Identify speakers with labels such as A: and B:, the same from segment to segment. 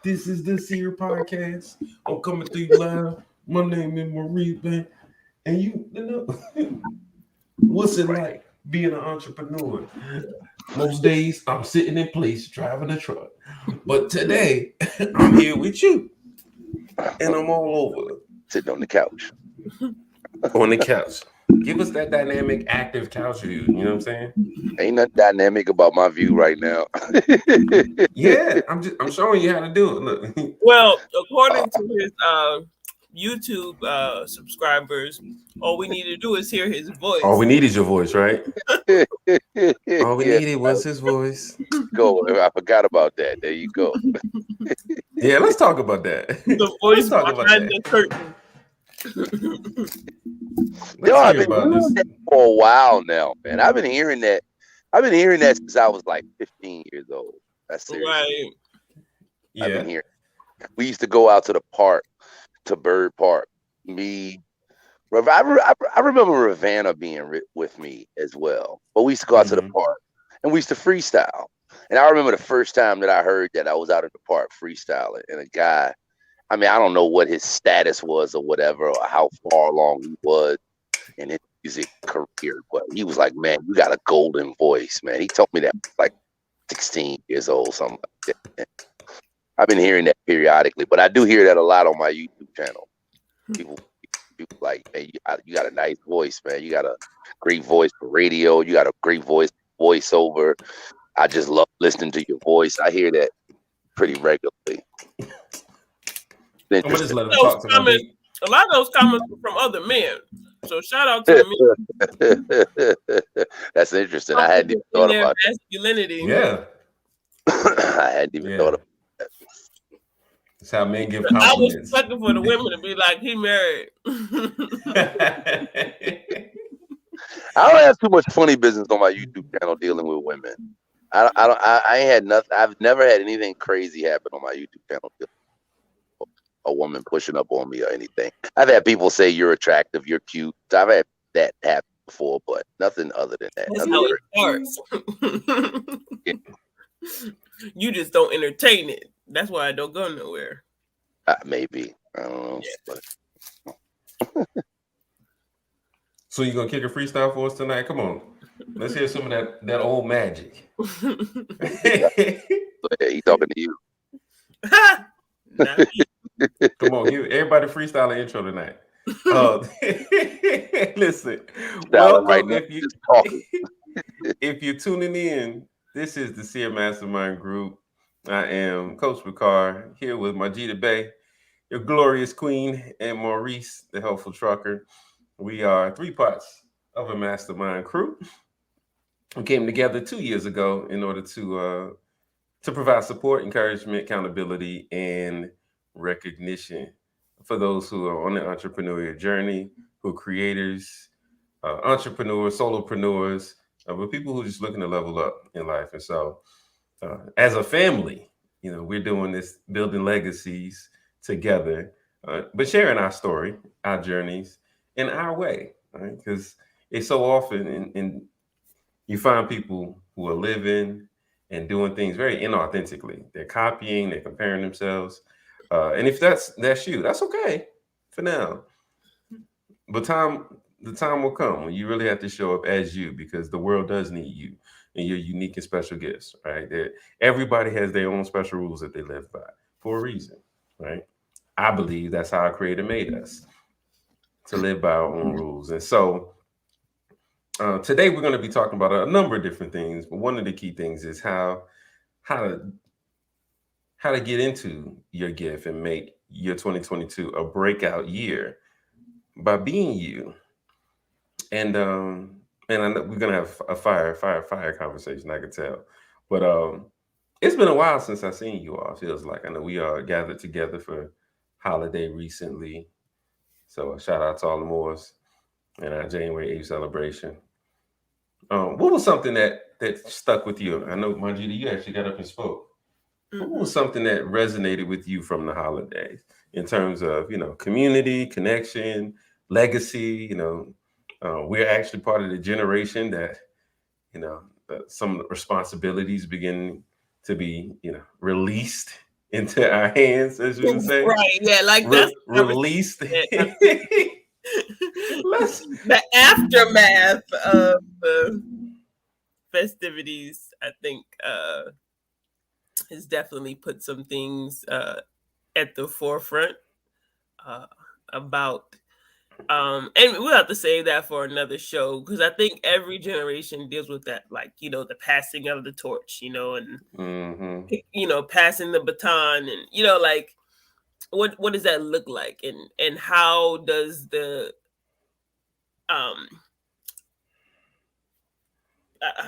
A: This is the S.M.A.R.T podcast. I'm coming through you live. My name is Maurice, man. And you know, what's it like being an entrepreneur? Most days I'm sitting in place driving a truck. But today I'm here with you. And I'm all over
B: Sitting on the couch.
A: on the couch. Give us that dynamic, active couch view. You know what I'm saying?
B: Ain't nothing dynamic about my view right now.
A: Yeah, I'm showing you how to do it. Look.
C: Well, according to his YouTube subscribers, all we need to do is hear his voice.
A: All we need is your voice, right? All we
B: Yeah,
A: needed was his voice.
B: go. I forgot about that. There you go.
A: Yeah, let's talk about that.
C: The voice
A: Let's talk about
C: behind
A: that.
C: the curtain.
B: Yo, I've
A: Let's hear
B: been
A: about
B: hearing
A: this.
B: that for a while now, man. I've been hearing that since I was like 15 years old. That's serious.
C: Right.
B: I've been
A: Yeah.
B: hearing. We used to go out to the park, to Bird Park. Me, I remember Ravanna being with me as well. But we used to go out to the park and we used to freestyle. And I remember the first time that I heard that I was out in the park freestyling, and a guy, I mean, I don't know what his status was or whatever, or how far along he was in his music career, but he was like, man, you got a golden voice, man. He told me that like 16 years old, something like that. I've been hearing that periodically, but I do hear that a lot on my YouTube channel. People like, hey, you got a nice voice, man. You got a great voice for radio. You got a great voiceover. I just love listening to your voice. I hear that pretty regularly.
A: I'm gonna just let him talk to my beat.
C: A lot of those comments were from other men. So shout out to the
B: men. That's interesting. I hadn't even thought about
C: masculinity.
A: Yeah.
B: I hadn't even thought about that.
A: That's how men give compliments.
C: I was looking for the women to be like, he married.
B: I don't have too much funny business on my YouTube channel dealing with women. I ain't had nothing. I've never had anything crazy happen on my YouTube channel. A woman pushing up on me or anything. I've had people say you're attractive, you're cute. I've had that happen before, but nothing other than that.
C: That's how it starts. Yeah. You just don't entertain it. That's why I don't go nowhere.
B: Maybe. I don't know. Yeah.
A: So you gonna kick a freestyle for us tonight? Come on. Let's hear some of that old magic.
B: He talking to you.
A: Come on, give everybody freestyle an intro tonight. Listen, welcome.
B: Right
A: If you're tuning in, this is the S.M.A.R.T Mastermind Group. I am Coach Ricard here with Majida Bay, your glorious queen, and Maurice, the helpful trucker. We are 3 parts of a mastermind crew. We came together 2 years ago in order to provide support, encouragement, accountability, and recognition for those who are on the entrepreneurial journey, who are creators, entrepreneurs, solopreneurs, but people who are just looking to level up in life. And so as a family, you know, we're doing this, building legacies together, but sharing our story, our journeys in our way, right? Because it's so often in you find people who are living and doing things very inauthentically. They're copying, they're comparing themselves. And if that's you, that's okay for now. But the time will come when you really have to show up as you, because the world does need you and your unique and special gifts, right? Everybody has their own special rules that they live by for a reason, right? I believe that's how our Creator made us, to live by our own rules. And so today we're going to be talking about a number of different things, but one of the key things is how to get into your gift and make your 2022 a breakout year by being you. And I know we're gonna have a fire conversation, I could tell. But it's been a while since I've seen you all. It feels like I know we are gathered together for holiday recently. So shout out to all the Moors and our January 8th celebration. What was something that stuck with you? I know, Margita, you actually got up and spoke. What was something that resonated with you from the holidays in terms of, you know, community, connection, legacy? You know, we're actually part of the generation that, you know, some responsibilities begin to be, you know, released into our hands, as you would say.
C: Right, yeah, like that's the
A: Released. Let's.
C: the aftermath of the festivities. I think has definitely put some things at the forefront about and we'll have to save that for another show, because I think every generation deals with that, like, you know, the passing of the torch, you know, and you know, passing the baton, and you know, like what does that look like, and how does the I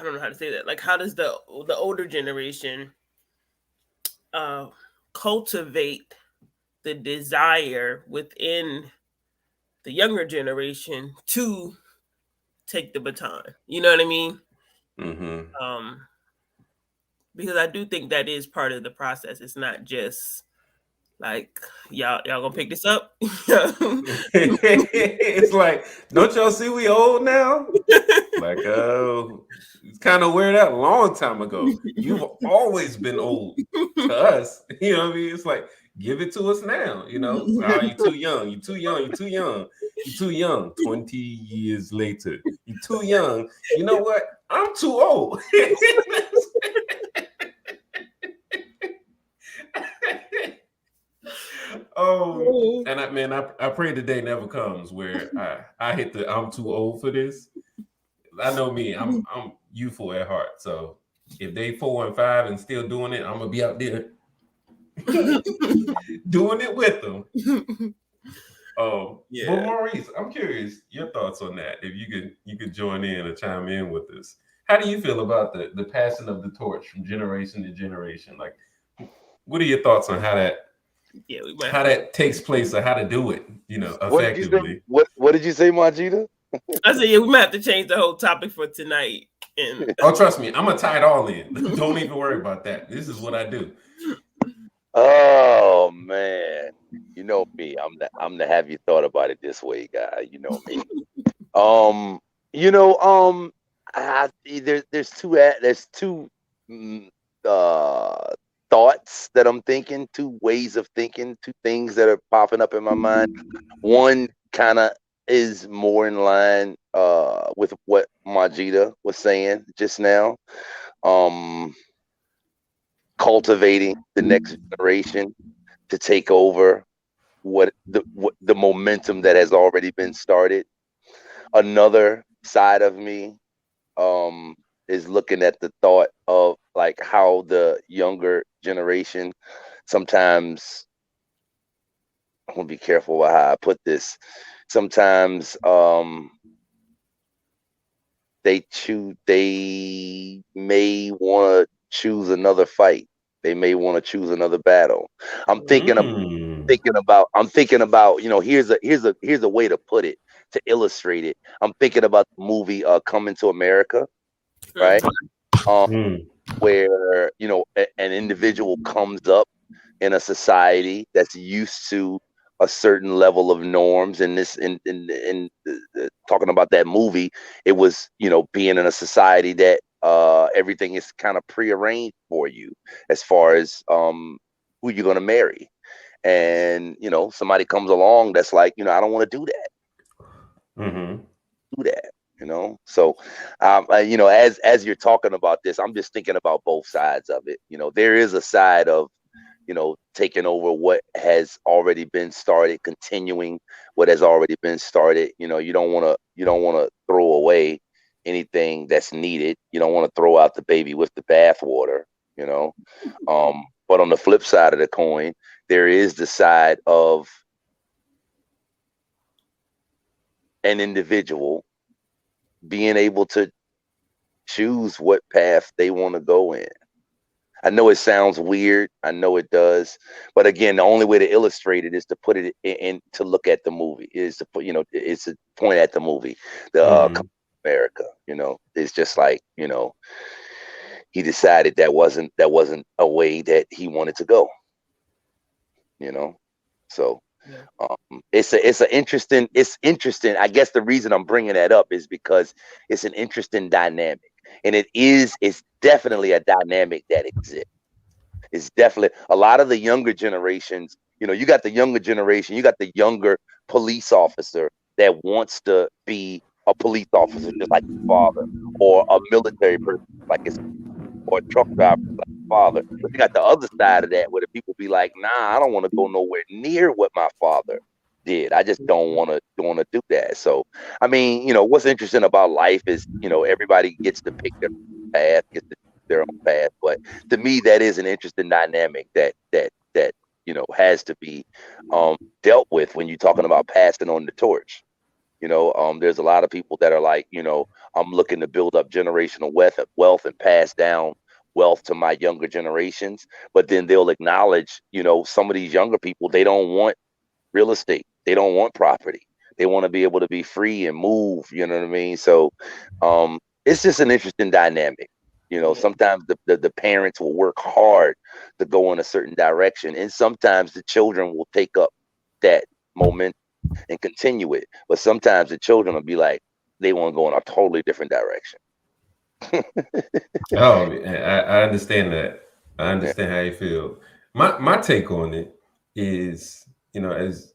C: don't know how to say that, like how does the older generation cultivate the desire within the younger generation to take the baton, you know what I mean? Because I do think that is part of the process. It's not just like y'all gonna pick this up.
A: It's like, don't y'all see we old now? Like, it's kind of weird out a long time ago. You've always been old to us. You know what I mean? It's like, give it to us now. You know, you too young. You too young. You too young. You too young. 20 years later, you too young. You know what? I'm too old. And I pray the day never comes where I hit the I'm too old for this. I know me, I'm youthful at heart. So if they 4 and 5 and still doing it, I'm gonna be out there doing it with them.
C: Yeah.
A: But Maurice, I'm curious your thoughts on that. If you could join in or chime in with us. How do you feel about the passing of the torch from generation to generation? Like, what are your thoughts on how that takes place, or how to do it, you know, effectively?
B: What did you say, Majida?
C: I said, yeah, we might have to change the whole topic for tonight. And
A: oh, trust me, I'm gonna tie it all in. Don't even worry about that. This is what I do.
B: Oh man, you know me. I'm the have you thought about it this way guy. You know me. You know, there's two mm, uh thoughts that I'm thinking, two ways of thinking, two things that are popping up in my mind. One kind of is more in line with what Majida was saying just now. Um, Cultivating the next generation to take over what the momentum that has already been started. Another side of me is looking at the thought of like how the younger generation sometimes, I want to be careful with how I put this. Sometimes they may want to choose another fight. They may want to choose another battle. I'm thinking about, you know, here's a way to put it, to illustrate it. I'm thinking about the movie Coming to America, right? Where, you know, an individual comes up in a society that's used to a certain level of norms. And this in talking about that movie, it was, you know, being in a society that everything is kind of prearranged for you as far as who you're going to marry. And, you know, somebody comes along that's like, you know, I don't want to do that. Do that, you know. So you know, as you're talking about this, I'm just thinking about both sides of it. You know, there is a side of, you know, taking over what has already been started, continuing what has already been started. You know, you don't want to throw away anything that's needed. You don't want to throw out the baby with the bathwater, you know. But on the flip side of the coin, there is the side of an individual being able to choose what path they want to go in. I know it sounds weird. I know it does. But again, the only way to illustrate it is to put it in to look at the movie, is to put, you know, it's to point at the movie, the America, you know. It's just like, you know, he decided that wasn't a way that he wanted to go, you know. So it's interesting. I guess the reason I'm bringing that up is because it's an interesting dynamic, and it's definitely a dynamic that exists. It's definitely a lot of the younger generations. You got the younger generation, you got the younger police officer that wants to be a police officer just like his father, or a military person like his, or a truck driver like his father. But you got the other side of that where the people be like, nah, I don't want to go nowhere near what my father did. I just don't want to do that. So, I mean, what's interesting about life is, everybody gets to pick their path, gets to choose their own path. But to me, that is an interesting dynamic that has to be dealt with when you're talking about passing on the torch. There's a lot of people that are like, I'm looking to build up generational wealth and pass down wealth to my younger generations. But then they'll acknowledge, some of these younger people, they don't want real estate. They don't want property. They want to be able to be free and move. You know what I mean? So it's just an interesting dynamic. Sometimes the parents will work hard to go in a certain direction, and sometimes the children will take up that moment and continue it. But sometimes the children will be like, they want to go in a totally different direction.
A: Oh, I understand that. I
B: Yeah.
A: understand how you feel. My take on it is, as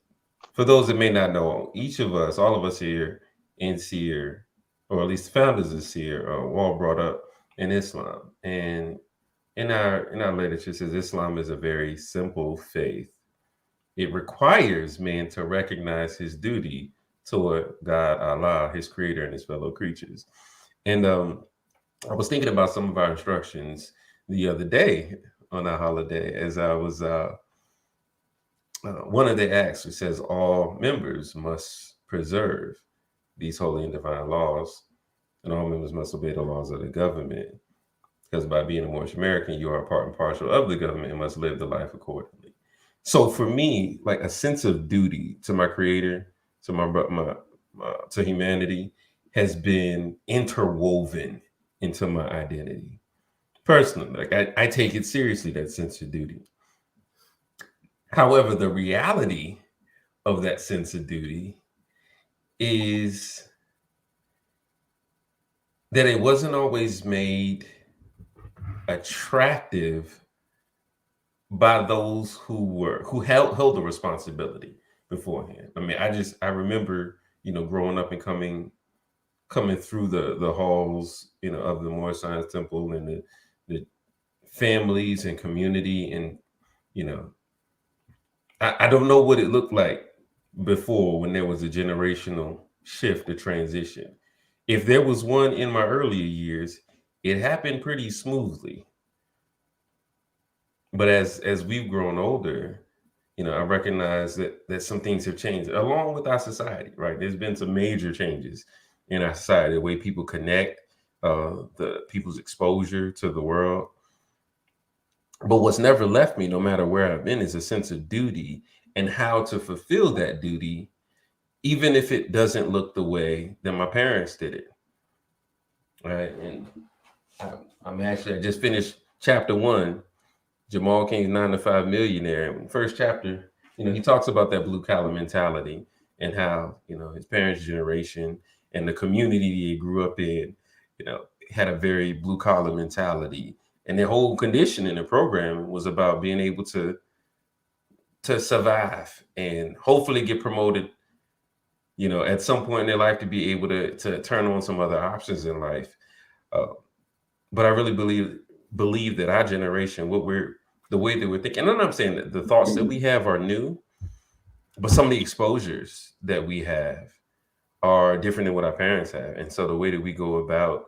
A: for those that may not know, each of us, all of us here in Seer, or at least founders of Seer, are all brought up in Islam. And in our literature, it says Islam is a very simple faith. It requires man to recognize his duty toward God, Allah, his creator, and his fellow creatures. And I was thinking about some of our instructions the other day on our holiday as I was one of the acts, which says all members must preserve these holy and divine laws, and all members must obey the laws of the government. Because by being a Moorish American, you are a part and parcel of the government and must live the life accordingly. So for me, like a sense of duty to my creator, to my to humanity, has been interwoven into my identity. Personally, like I take it seriously, that sense of duty. However, the reality of that sense of duty is that it wasn't always made attractive by those who held the responsibility beforehand. I mean, I remember, growing up and coming through the halls, of the Moorish Science Temple, and the families and community, and you know, I don't know what it looked like before when there was a generational shift or transition. If there was one in my earlier years, it happened pretty smoothly. But as we've grown older, I recognize that some things have changed along with our society, right? There's been some major changes in our society, the way people connect, the people's exposure to the world. But what's never left me, no matter where I've been, is a sense of duty and how to fulfill that duty, even if it doesn't look the way that my parents did it. Right. And I just finished chapter 1, Jamal King's 9 to 5 Millionaire. First chapter, he talks about that blue collar mentality and how, his parents' generation and the community he grew up in, had a very blue collar mentality. And their whole condition in the program was about being able to survive and hopefully get promoted, at some point in their life, to be able to turn on some other options in life. But I really believe that our generation, the way that we're thinking, and I'm not saying that the thoughts that we have are new, but some of the exposures that we have are different than what our parents have. And so the way that we go about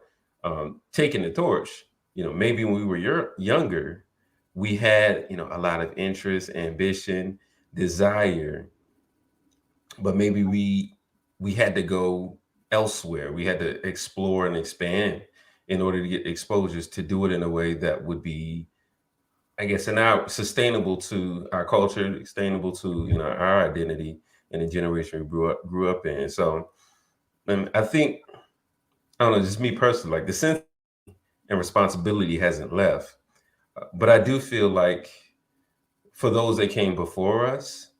A: taking the torch, maybe when we were younger, we had, a lot of interest, ambition, desire, but maybe we had to go elsewhere. We had to explore and expand in order to get exposures to do it in a way that would be, I guess, now sustainable to our culture, sustainable to our identity and the generation we grew up in. So, I think, I don't know, just me personally, like the sense and responsibility hasn't left, but I do feel like for those that came before us,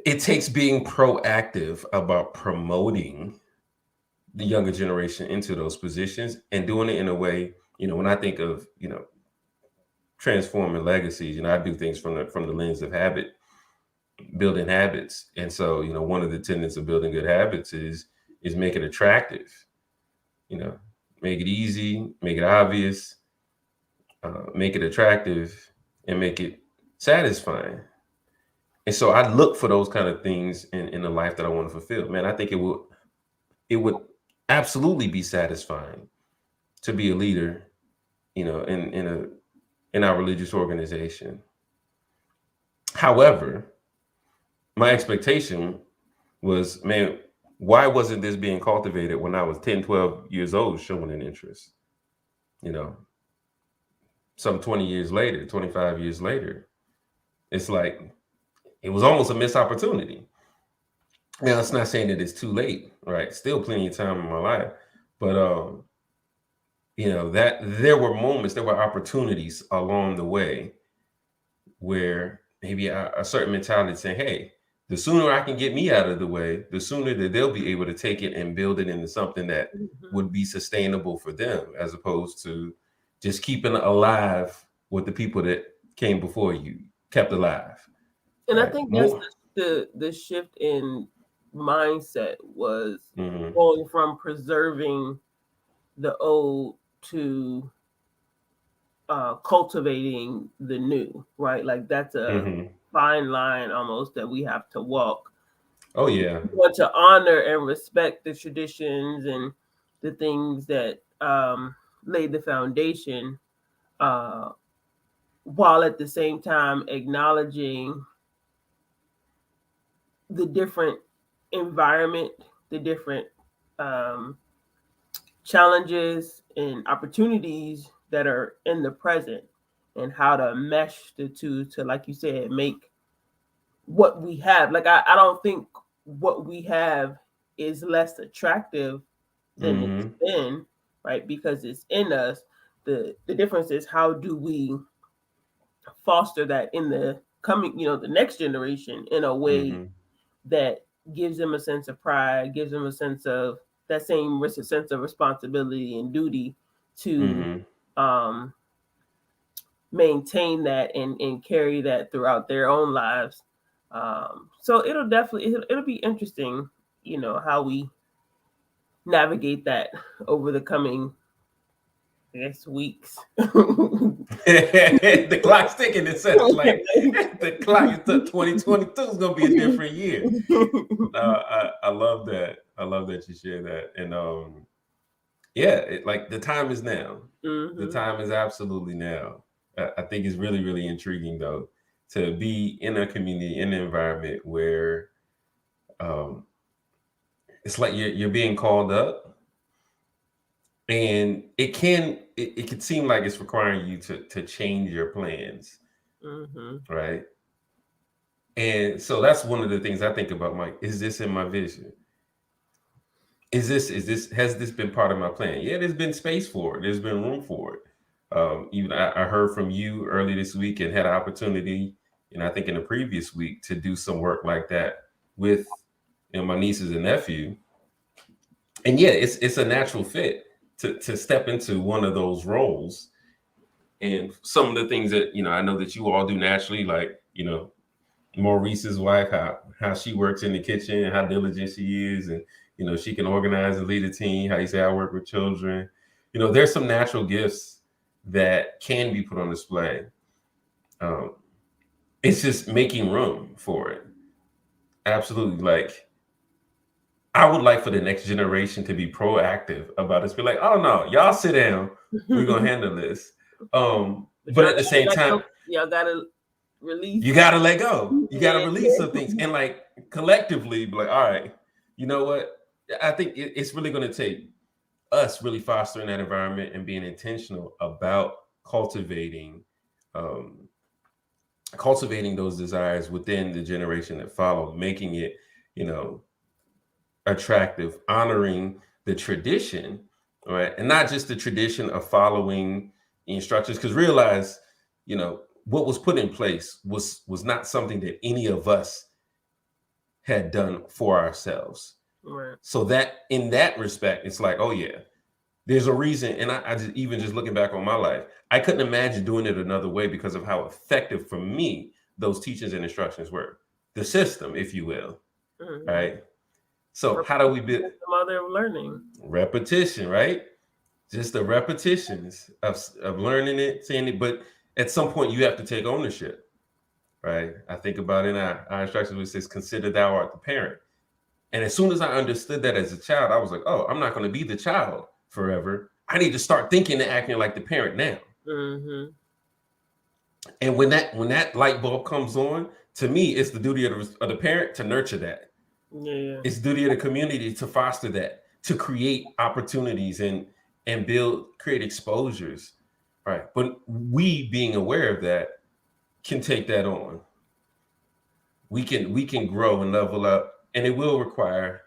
A: it takes being proactive about promoting the younger generation into those positions and doing it in a way, when I think of, transforming legacies. I do things from the lens of building habits. And so, one of the tenets of building good habits is make it attractive, make it easy, make it obvious, make it attractive, and make it satisfying. And so I look for those kind of things in the life that I want to fulfill. Man, I think it would absolutely be satisfying to be a leader, in our religious organization. However, my expectation was, man, why wasn't this being cultivated when I was 10, 12 years old, showing an interest? Some 20 years later, 25 years later, it's like it was almost a missed opportunity. Now, it's not saying that it's too late, right? Still plenty of time in my life, but that there were moments, there were opportunities along the way where maybe a certain mentality saying, hey, the sooner I can get me out of the way, the sooner that they'll be able to take it and build it into something that would be sustainable for them, as opposed to just keeping alive what the people that came before you kept alive.
C: And right? I think that's the shift in mindset was going from preserving the old to cultivating the new, right? Like that's a fine line almost that we have to walk.
A: Oh yeah.
C: We want to honor and respect the traditions and the things that laid the foundation, while at the same time acknowledging the different environment, the different challenges and opportunities that are in the present, and how to mesh the two to, like you said, make what we have. Like I don't think what we have is less attractive than it's been, right? Because it's in us. The difference is, how do we foster that in the coming, the next generation in a way that gives them a sense of pride, gives them a sense of that same sense of responsibility and duty to maintain that and carry that throughout their own lives. So it'll be interesting, how we navigate that over the coming, I guess, weeks.
A: The clock's ticking. It says like the clock. 2022 is gonna be a different year. I love that. I love that you share that. And like the time is now. The time is absolutely now. I think it's really, really intriguing though to be in a community, in an environment where it's like you're being called up, and it can seem like it's requiring you to change your plans, right? And so that's one of the things I think about, Mike. Is this in my vision? Has this been part of my plan? Yeah, there's been space for it. There's been room for it. Even I heard from you early this week and had an opportunity, and I think in the previous week, to do some work like that with my nieces and nephew. And yeah, it's a natural fit to step into one of those roles. And some of the things that I know that you all do naturally, like Maurice's wife, how she works in the kitchen and how diligent she is, and she can organize and lead a team. How you say I work with children. There's some natural gifts that can be put on display. It's just making room for it. Absolutely. Like, I would like for the next generation to be proactive about this. Be like, oh no, y'all sit down. We're gonna handle this. But at the same time,
C: y'all gotta release.
A: You gotta let go. You gotta release some things, and like collectively, be like, all right, you know what? I think it's really going to take us really fostering that environment and being intentional about cultivating those desires within the generation that follow, making it, attractive, honoring the tradition, right? And not just the tradition of following the instructions, because realize, what was put in place was not something that any of us had done for ourselves.
C: Right.
A: So that in that respect, it's like, oh yeah, There's a reason, and I just, even just looking back on my life, I couldn't imagine doing it another way because of how effective for me those teachings and instructions were. The system, if you will, right? So how do we build
C: the mother of learning?
A: Repetition, right? Just the repetitions of learning it, seeing it. But at some point, you have to take ownership, right? I think about in our instructions, which says, "Consider thou art the parent." And as soon as I understood that as a child, I was like, "Oh, I'm not going to be the child forever. I need to start thinking and acting like the parent now." And when that light bulb comes on, to me, it's the duty of the parent to nurture that.
C: Yeah.
A: It's the duty of the community to foster that, to create opportunities and create exposures, right? But we, being aware of that, can take that on. We can grow and level up, and it will require,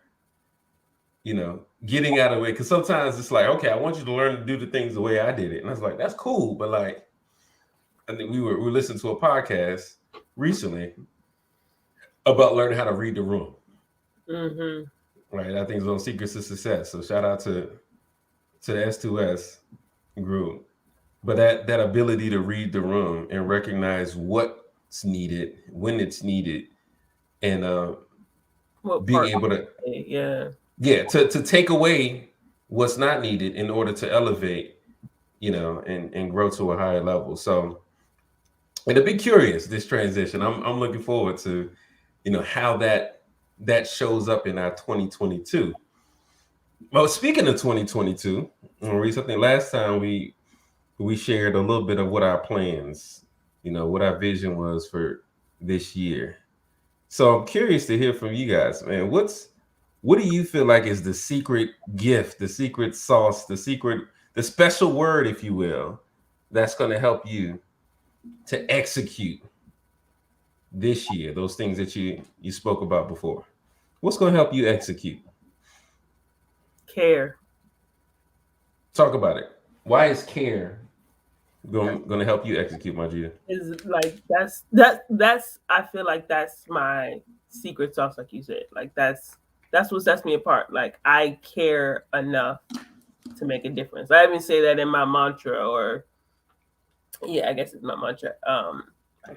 A: getting out of the way. Because sometimes it's like, okay, I want you to learn to do the things the way I did it, and I was like, that's cool, but like, I think we were listening to a podcast recently about learning how to read the room. Right, I think it's on Secrets to Success. So shout out to the S2S group. But that ability to read the room and recognize what's needed, when it's needed, and being able to to take away what's not needed in order to elevate, and grow to a higher level. So, and a bit curious, this transition. I'm looking forward to, how that shows up in our 2022. Well, speaking of 2022, Maurice, I think last time we shared a little bit of what our plans, what our vision was for this year. So I'm curious to hear from you guys, man. What do you feel like is the secret gift, the secret sauce, the special word, if you will, that's going to help you to execute this year, those things that you spoke about before? What's going to help you execute?
C: Care.
A: Talk about it. Why is care going to help you execute, Majida?
C: Is like that's I feel like that's my secret sauce, like you said. Like that's what sets me apart. Like I care enough to make a difference. I even say that in my mantra, or I guess it's my mantra.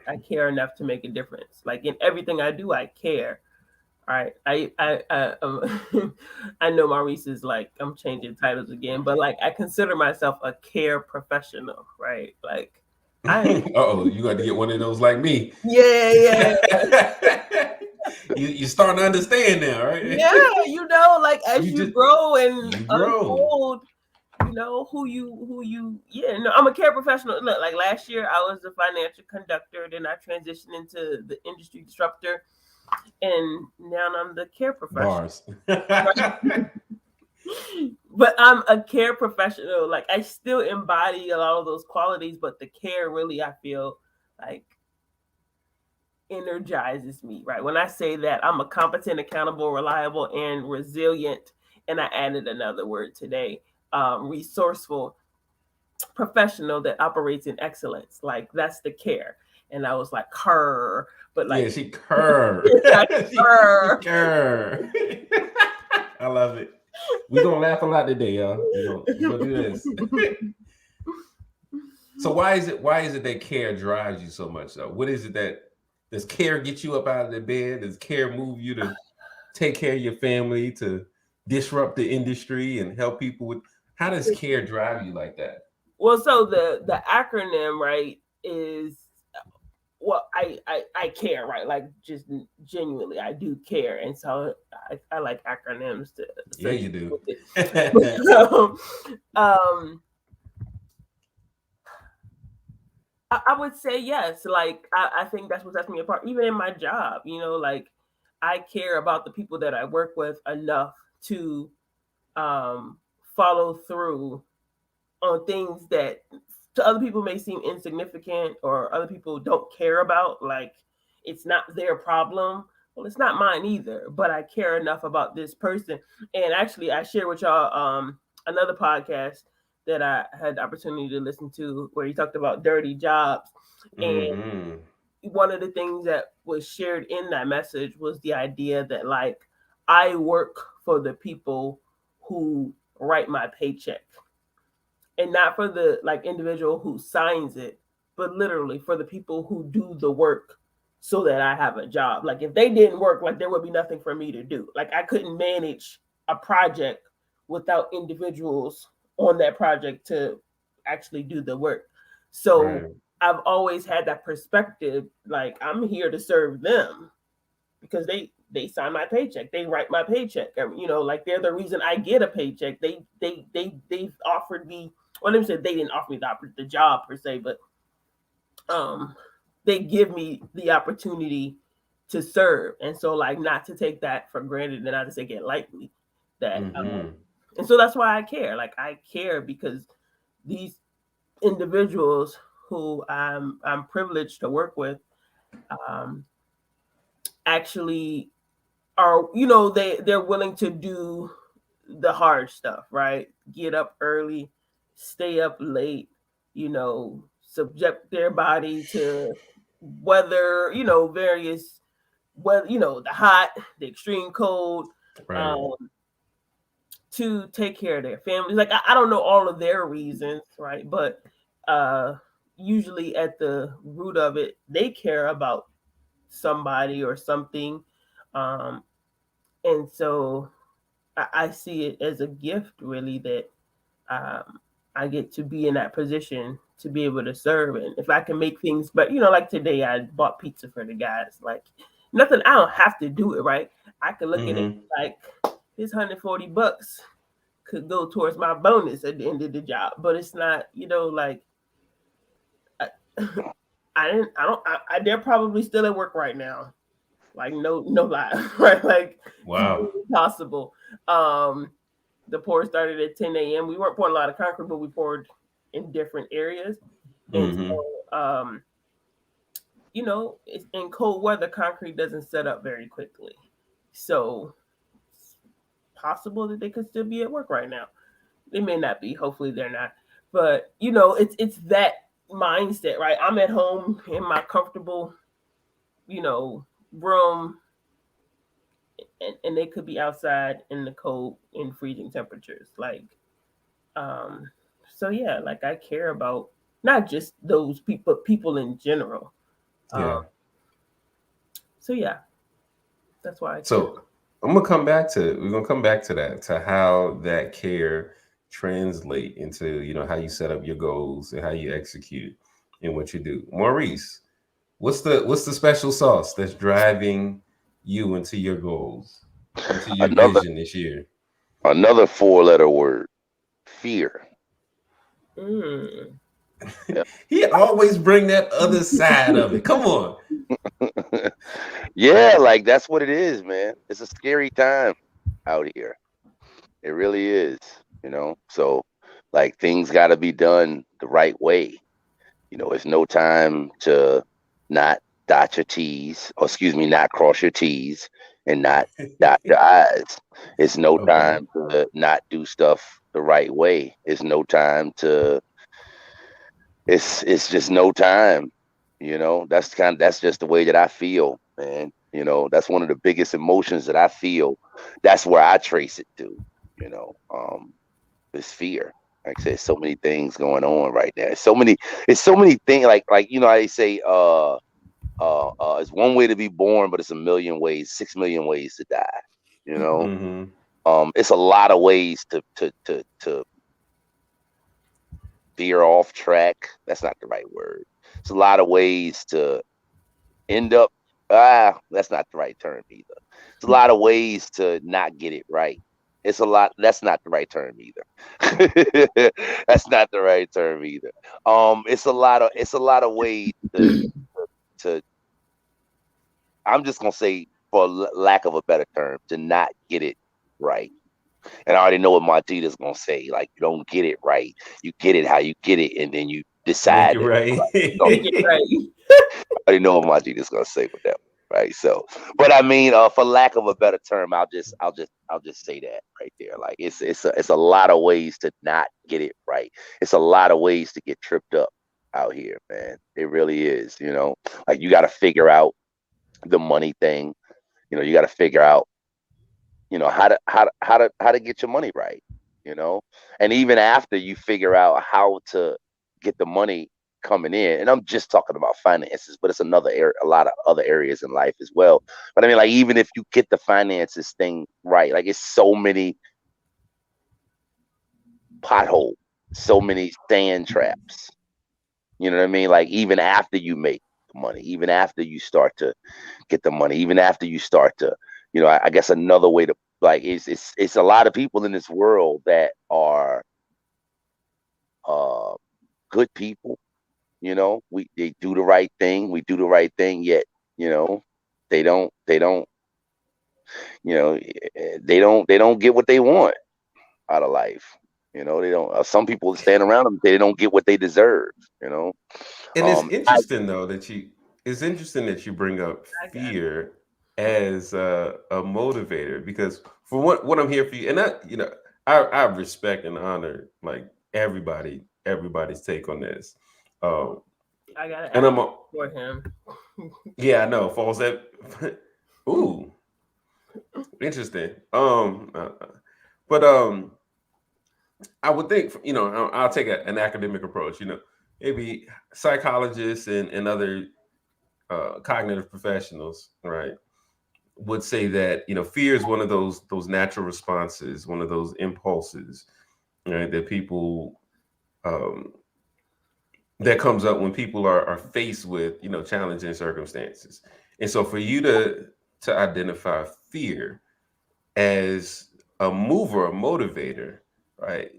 C: I care enough to make a difference. Like in everything I do, I care. All right, I know Maurice is like, I'm changing titles again, but like I consider myself a care professional, right? Like
A: you got to get one of those like me.
C: Yeah.
A: You're starting to understand now, right?
C: Yeah, like as you grow and unfold, who you. Yeah, no, I'm a care professional. Look, like last year I was a financial conductor, then I transitioned into the industry disruptor, and now I'm the care professional. But I'm a care professional. Like I still embody a lot of those qualities, but the care really, I feel like, energizes me, right? When I say that I'm a competent, accountable, reliable, and resilient, and I added another word today, resourceful professional that operates in excellence. Like that's the care. And I was like, her, but like,
A: she cur. She cur. I love it. We're gonna laugh a lot today, y'all. We're gonna do this. So why is it that care drives you so much, though? What is it that does care get you up out of the bed? Does care move you to take care of your family, to disrupt the industry and help people with? How does care drive you like that?
C: Well, so the acronym, right, is, well, I care, right? Like just genuinely, I do care, and so I like acronyms to.
A: Yeah, you do.
C: I would say yes. Like I think that's what sets me apart. Even in my job, like I care about the people that I work with enough to follow through on things that to other people may seem insignificant or other people don't care about. Like it's not their problem. Well, it's not mine either, but I care enough about this person. And actually I share with y'all another podcast that I had the opportunity to listen to where he talked about dirty jobs. And one of the things that was shared in that message was the idea that like I work for the people who write my paycheck. and not for the like individual who signs it, but literally for the people who do the work so that I have a job. Like if they didn't work, like there would be nothing for me to do. Like I couldn't manage a project without individuals on that project to actually do the work. So
A: Right.
C: I've always had that perspective, like I'm here to serve them because they sign my paycheck, they write my paycheck. You know, like they're the reason I get a paycheck. They've offered me. Well, let me say they didn't offer me the job per se, but um, they give me the opportunity to serve, and so like not to take that for granted and not to take it lightly. That
A: Mm-hmm.
C: and so that's why I care. Like I care because these individuals who I'm privileged to work with um, actually are, you know, they're willing to do the hard stuff, right? Get up early, stay up late, you know, subject their body to weather, you know, various weather, you know, the hot, the extreme cold,
A: Right.
C: um, to take care of their families. Like I don't know all of their reasons, right? But uh usually at the root of it, they care about somebody or something. Um, and so I see it as a gift, really, that I get to be in that position to be able to serve. And if I can make things, but you know, like today, I bought pizza for the guys. Like nothing, I don't have to do it, right? I could look at it
A: Mm-hmm.
C: like this $140 could go towards my bonus at the end of the job, but it's not, you know, like I, I didn't, they're probably still at work right now. Like no lie, right? Like
A: Wow.
C: possible. Um, the pour started at 10 a.m. We weren't pouring a lot of concrete, but we poured in different areas. And
A: Mm-hmm.
C: so, you know, it's, in cold weather, concrete doesn't set up very quickly. So it's possible that they could still be at work right now. They may not be. Hopefully, they're not. But you know, it's that mindset, right? I'm at home in my comfortable, you know, room, and they could be outside in the cold in freezing temperatures. Like, um, so yeah, like I care about not just those people, but people in general. Um,
A: Yeah.
C: so yeah, that's why I care.
A: So we're gonna come back to that, to how that care translate into, how you set up your goals and how you execute in what you do. Maurice, what's the special sauce that's driving you into your goals, into your
B: Another
A: vision this year?
B: another 4-letter word, fear.
C: Mm.
B: Yeah.
A: He always bring that other side of it. Come on.
B: Yeah, like that's what it is, man. It's a scary time out here. It really is, you know. So like things got to be done the right way. You know, it's no time to not dot your T's, or excuse me, not cross your T's and not dot your I's. It's no
A: Okay.
B: time to not do stuff the right way. It's no time to it's just no time. You know, that's just the way that I feel, man. You know, that's one of the biggest emotions that I feel. That's where I trace it to, you know. Is fear. Like I said, so many things going on right now. It's so many things like you know, I say it's one way to be born, but it's a million ways, 6 million ways to die. You know?
A: Mm-hmm.
B: It's a lot of ways to veer off track. That's not the right word. It's a lot of ways to end up that's not the right term either. It's a lot of ways to not get it right. It's a lot that's not the right term either. That's not the right term either. It's a lot of ways to I'm just gonna say, for lack of a better term, to not get it right. And I already know what Martita's gonna say. Like, you don't get it right. You get it how you get it, and then you
A: Make
B: decide
A: it
B: that it's
A: right.
B: right. So
C: Make it right.
B: I already know what Martita's gonna say with that, right? So, but I mean, for lack of a better term, I'll just say that right there. Like, it's a lot of ways to not get it right. It's a lot of ways to get tripped up out here, man. It really is. You know, like you got to figure out the money thing. You know, you got to figure out, how to get your money right. you know. And even after you figure out how to get the money coming in, and I'm just talking about finances, but it's another area, a lot of other areas in life as well. But I mean, like, even if you get the finances thing right, like, it's so many potholes, so many sand traps. You know what I mean? Like, even after you make the money, even after you start to get the money, even after you start to, I guess another way to, like, it's a lot of people in this world that are uh good people. They do the right thing. We do the right thing, yet, you know, they don't, they don't get what they want out of life. They don't. Some people stand around them, they don't get what they deserve. You know,
A: And it's
B: I,
A: interesting though it's interesting that you bring up
C: I got it.
A: fear as a motivator, because for what I'm here for you, and I respect and honor like everybody's take on this. Um,
C: I gotta
A: and
C: add
A: I'm a,
C: for him.
A: yeah, I know falls that. Ooh, interesting. But I would think, I'll take an academic approach. Maybe psychologists and other cognitive professionals, right, would say that fear is one of those natural responses, one of those impulses, right, that people um, that comes up when people are faced with challenging circumstances. And so for you to identify fear as a mover, a motivator, right?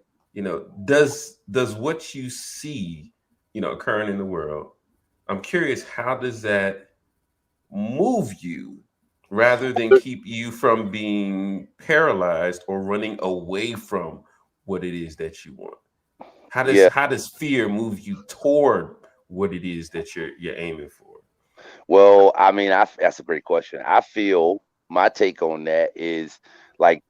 A: Does what you see, occurring in the world, I'm curious, how does that move you rather than keep you from being paralyzed or running away from what it is that you want? How does
B: yeah.
A: how does fear move you toward what it is that you're aiming for?
B: Well, I mean, that's a great question. I feel my take on that is, like,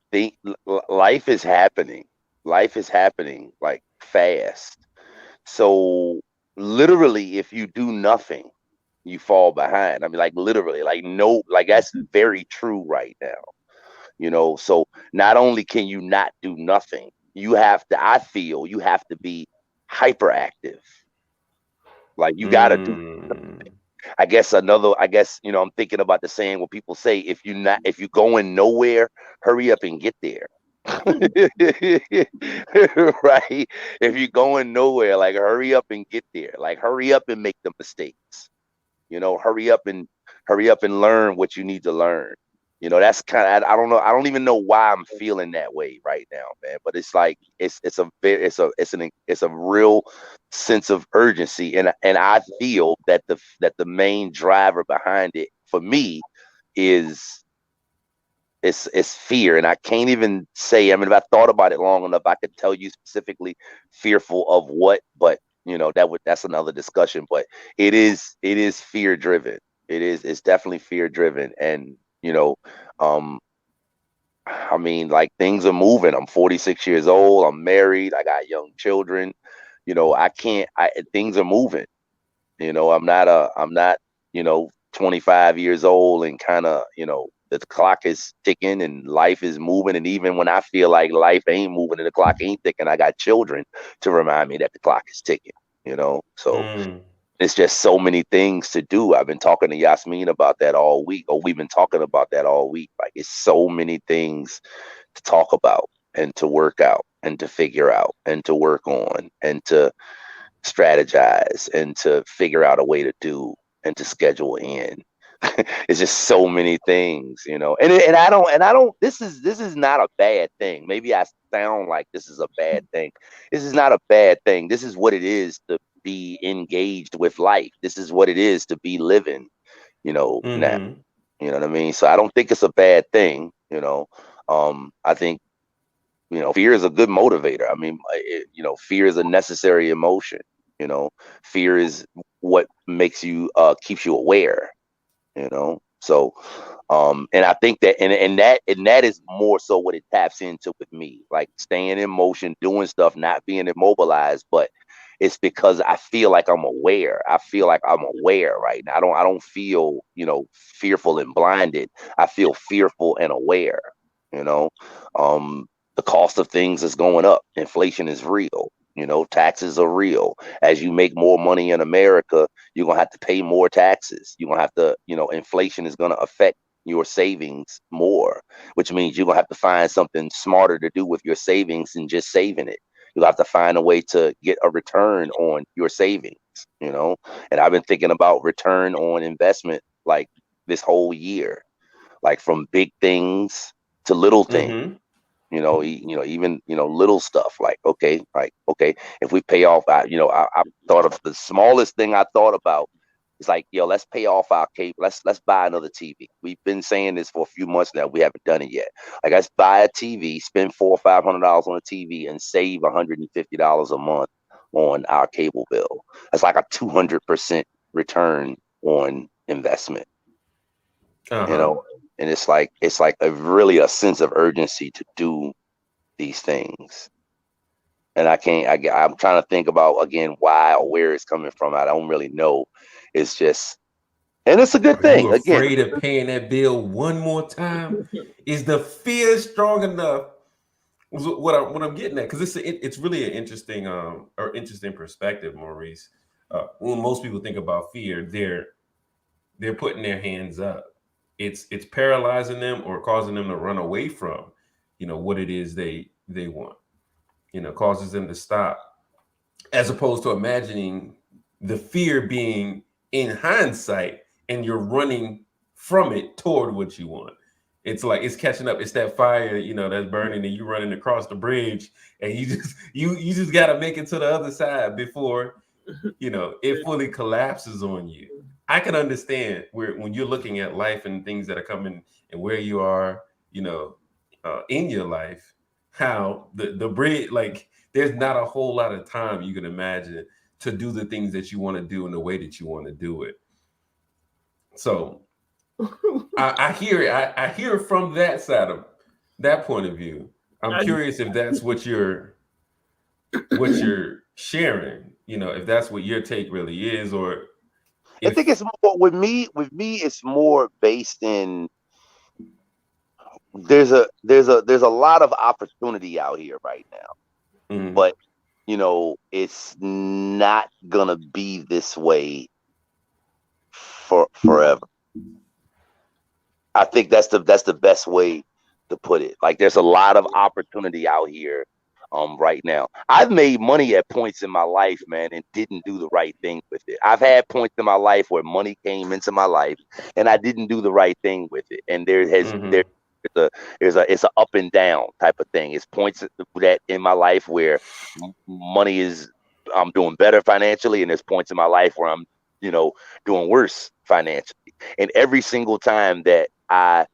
B: life is happening. Life is happening like fast. So literally, if you do nothing, you fall behind. I mean, like, literally, like, no, like, that's very true right now. So not only can you not do nothing, I feel you have to be hyperactive. Like, you got to do.
A: Mm.
B: I guess I'm thinking about the saying what people say: if you going nowhere, hurry up and get there. Right? If you're going nowhere, like, hurry up and get there. Like, hurry up and make the mistakes. Hurry up and learn what you need to learn. That's kind of, I don't know. I don't even know why I'm feeling that way right now, man. But it's like, it's a real sense of urgency, and I feel that the main driver behind it for me is, it's fear. And I can't even say, I mean, if I thought about it long enough, I could tell you specifically fearful of what, but that's another discussion. But it is fear driven. It's definitely fear driven. And um I mean, like, things are moving. I'm 46 years old, I'm married, I got young children. I can't I Things are moving. I'm not 25 years old, and kind of, the clock is ticking and life is moving. And even when I feel like life ain't moving and the clock ain't ticking, I got children to remind me that the clock is ticking. So
A: Mm.
B: it's just so many things to do. I've been talking to Yasmin about that all week, or we've been talking about that all week. Like, it's so many things to talk about, and to work out, and to figure out, and to work on, and to strategize, and to figure out a way to do, and to schedule in. It's just so many things. And I don't, this is not a bad thing. Maybe I sound like this is a bad thing. This is not a bad thing. This is what it is to be engaged with life. This is what it is to be living, now.
A: Mm-hmm.
B: You know what I mean? So I don't think it's a bad thing. I think, fear is a good motivator. I mean, fear is a necessary emotion. You know, fear is what makes you, keeps you aware. So, and I think that, and that is more so what it taps into with me, like staying in motion, doing stuff, not being immobilized. But it's because I feel like I'm aware. I feel like I'm aware right now. I don't feel, fearful and blinded. I feel fearful and aware. you know um The cost of things is going up. Inflation is real. Taxes are real. As you make more money in America, you're gonna have to pay more taxes. You're gonna have to, inflation is gonna affect your savings more, which means you're gonna have to find something smarter to do with your savings than just saving it. You'll have to find a way to get a return on your savings, And I've been thinking about return on investment like this whole year, like from big things to little things.
A: Mm-hmm.
B: Even little stuff like okay, if we pay off, I thought of the smallest thing I thought about. It's like, yo, let's pay off our cable. Let's buy another TV. We've been saying this for a few months now. We haven't done it yet. Like, let's buy a TV, spend $400 or $500 on a TV, and save $150 a month on our cable bill. That's like a 200% return on investment.
A: Uh-huh.
B: And it's like really a sense of urgency to do these things. And I'm trying to think about again why or where it's coming from. I don't really know. It's just, and it's a good
A: Are you
B: thing. Again,
A: afraid of paying that bill one more time? Is the fear strong enough? What I'm getting at, because it's really an interesting perspective, Maurice. When most people think about fear, they're putting their hands up. It's paralyzing them or causing them to run away from, what it is they want. Causes them to stop, as opposed to imagining the fear being in hindsight and you're running from it toward what you want. It's like it's catching up. It's that fire, that's burning, and you running across the bridge, and you just got to make it to the other side before it fully collapses on you. I can understand when you're looking at life and things that are coming and where you are, in your life, how the bridge, like, there's not a whole lot of time you can imagine to do the things that you want to do in the way that you want to do it. So I hear it. I hear it from that side of that point of view. I'm curious if that's what you're sharing. If that's what your take really is, or
B: I think it's more with me. With me, it's more based in there's a lot of opportunity out here right now,
A: mm-hmm.
B: but it's not gonna be this way for forever. I think that's the best way to put it. Like, there's a lot of opportunity out here right now. I've made money at points in my life, man, and didn't do the right thing with it. I've had points in my life where money came into my life and I didn't do the right thing with it. And it's a up and down type of thing. It's points that in my life where I'm doing better financially, and there's points in my life where I'm doing worse financially. And every single time that I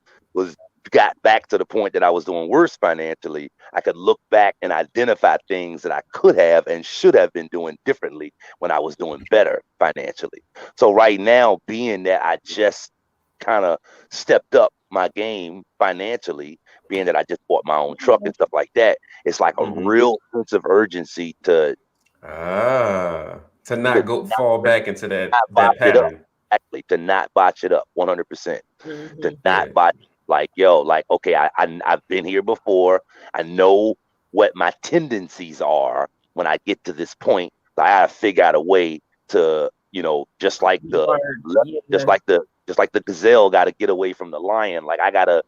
B: got back to the point that I was doing worse financially, I could look back and identify things that I could have and should have been doing differently when I was doing better financially. So right now, being that I just kind of stepped up my game financially, being that I just bought my own truck and stuff like that, it's like a real sense of urgency to
A: not fall back into that
B: pattern.
A: pattern.
B: Exactly, to not botch it up 100%. To not
A: Yeah.
B: botch, like, yo, like, okay, I've been here before. I know what my tendencies are when I get to this point. So I gotta figure out a way to, just like the gazelle got to get away from the lion. Like, I gotta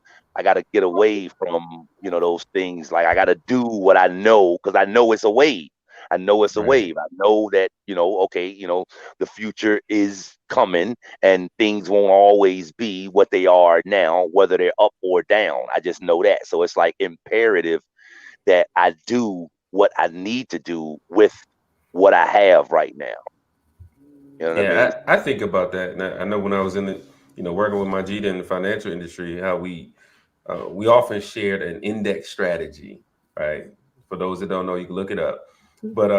B: get away from those things. Like, I gotta do what I know, because I know it's a wave. I know it's a wave. I know that, okay, the future is coming and things won't always be what they are now, whether they're up or down. I just know that. So it's like imperative that I do what I need to do with what I have right now. You know what I mean?
A: I think about that. And I know when I was in the, working with my Majida in the financial industry, how we often shared an index strategy, right? For those that don't know, you can look it up. But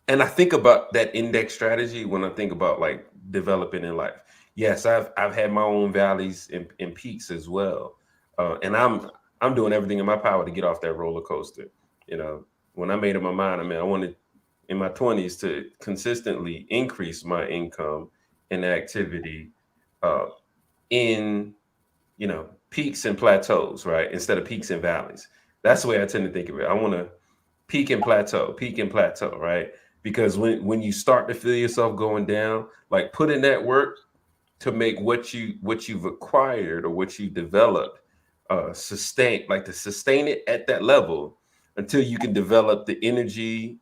A: and I think about that index strategy when I think about like developing in life. Yes, I've had my own valleys and peaks as well, and I'm doing everything in my power to get off that roller coaster. When I made up my mind, I wanted in my 20s to consistently increase my income and activity in peaks and plateaus, right, instead of peaks and valleys. That's the way I tend to think of it. I want to peak and plateau, right? Because when you start to feel yourself going down, like put in that work to make what you've acquired or what you developed sustain, like to sustain it at that level until you can develop the energy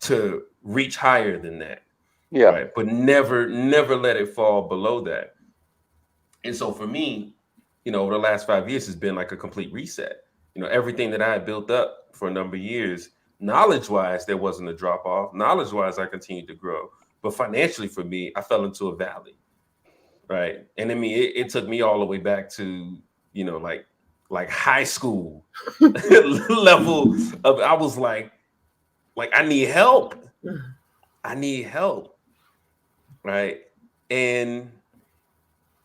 A: to reach higher than that,
B: Yeah.
A: right? But never let it fall below that. And so for me, over the last 5 years has been like a complete reset. Everything that I had built up for a number of years, knowledge wise, there wasn't a drop off. Knowledge wise, I continued to grow. But financially, for me, I fell into a valley, right? And I mean, it took me all the way back to, like high school level of, I was like, I need help. I need help, right? And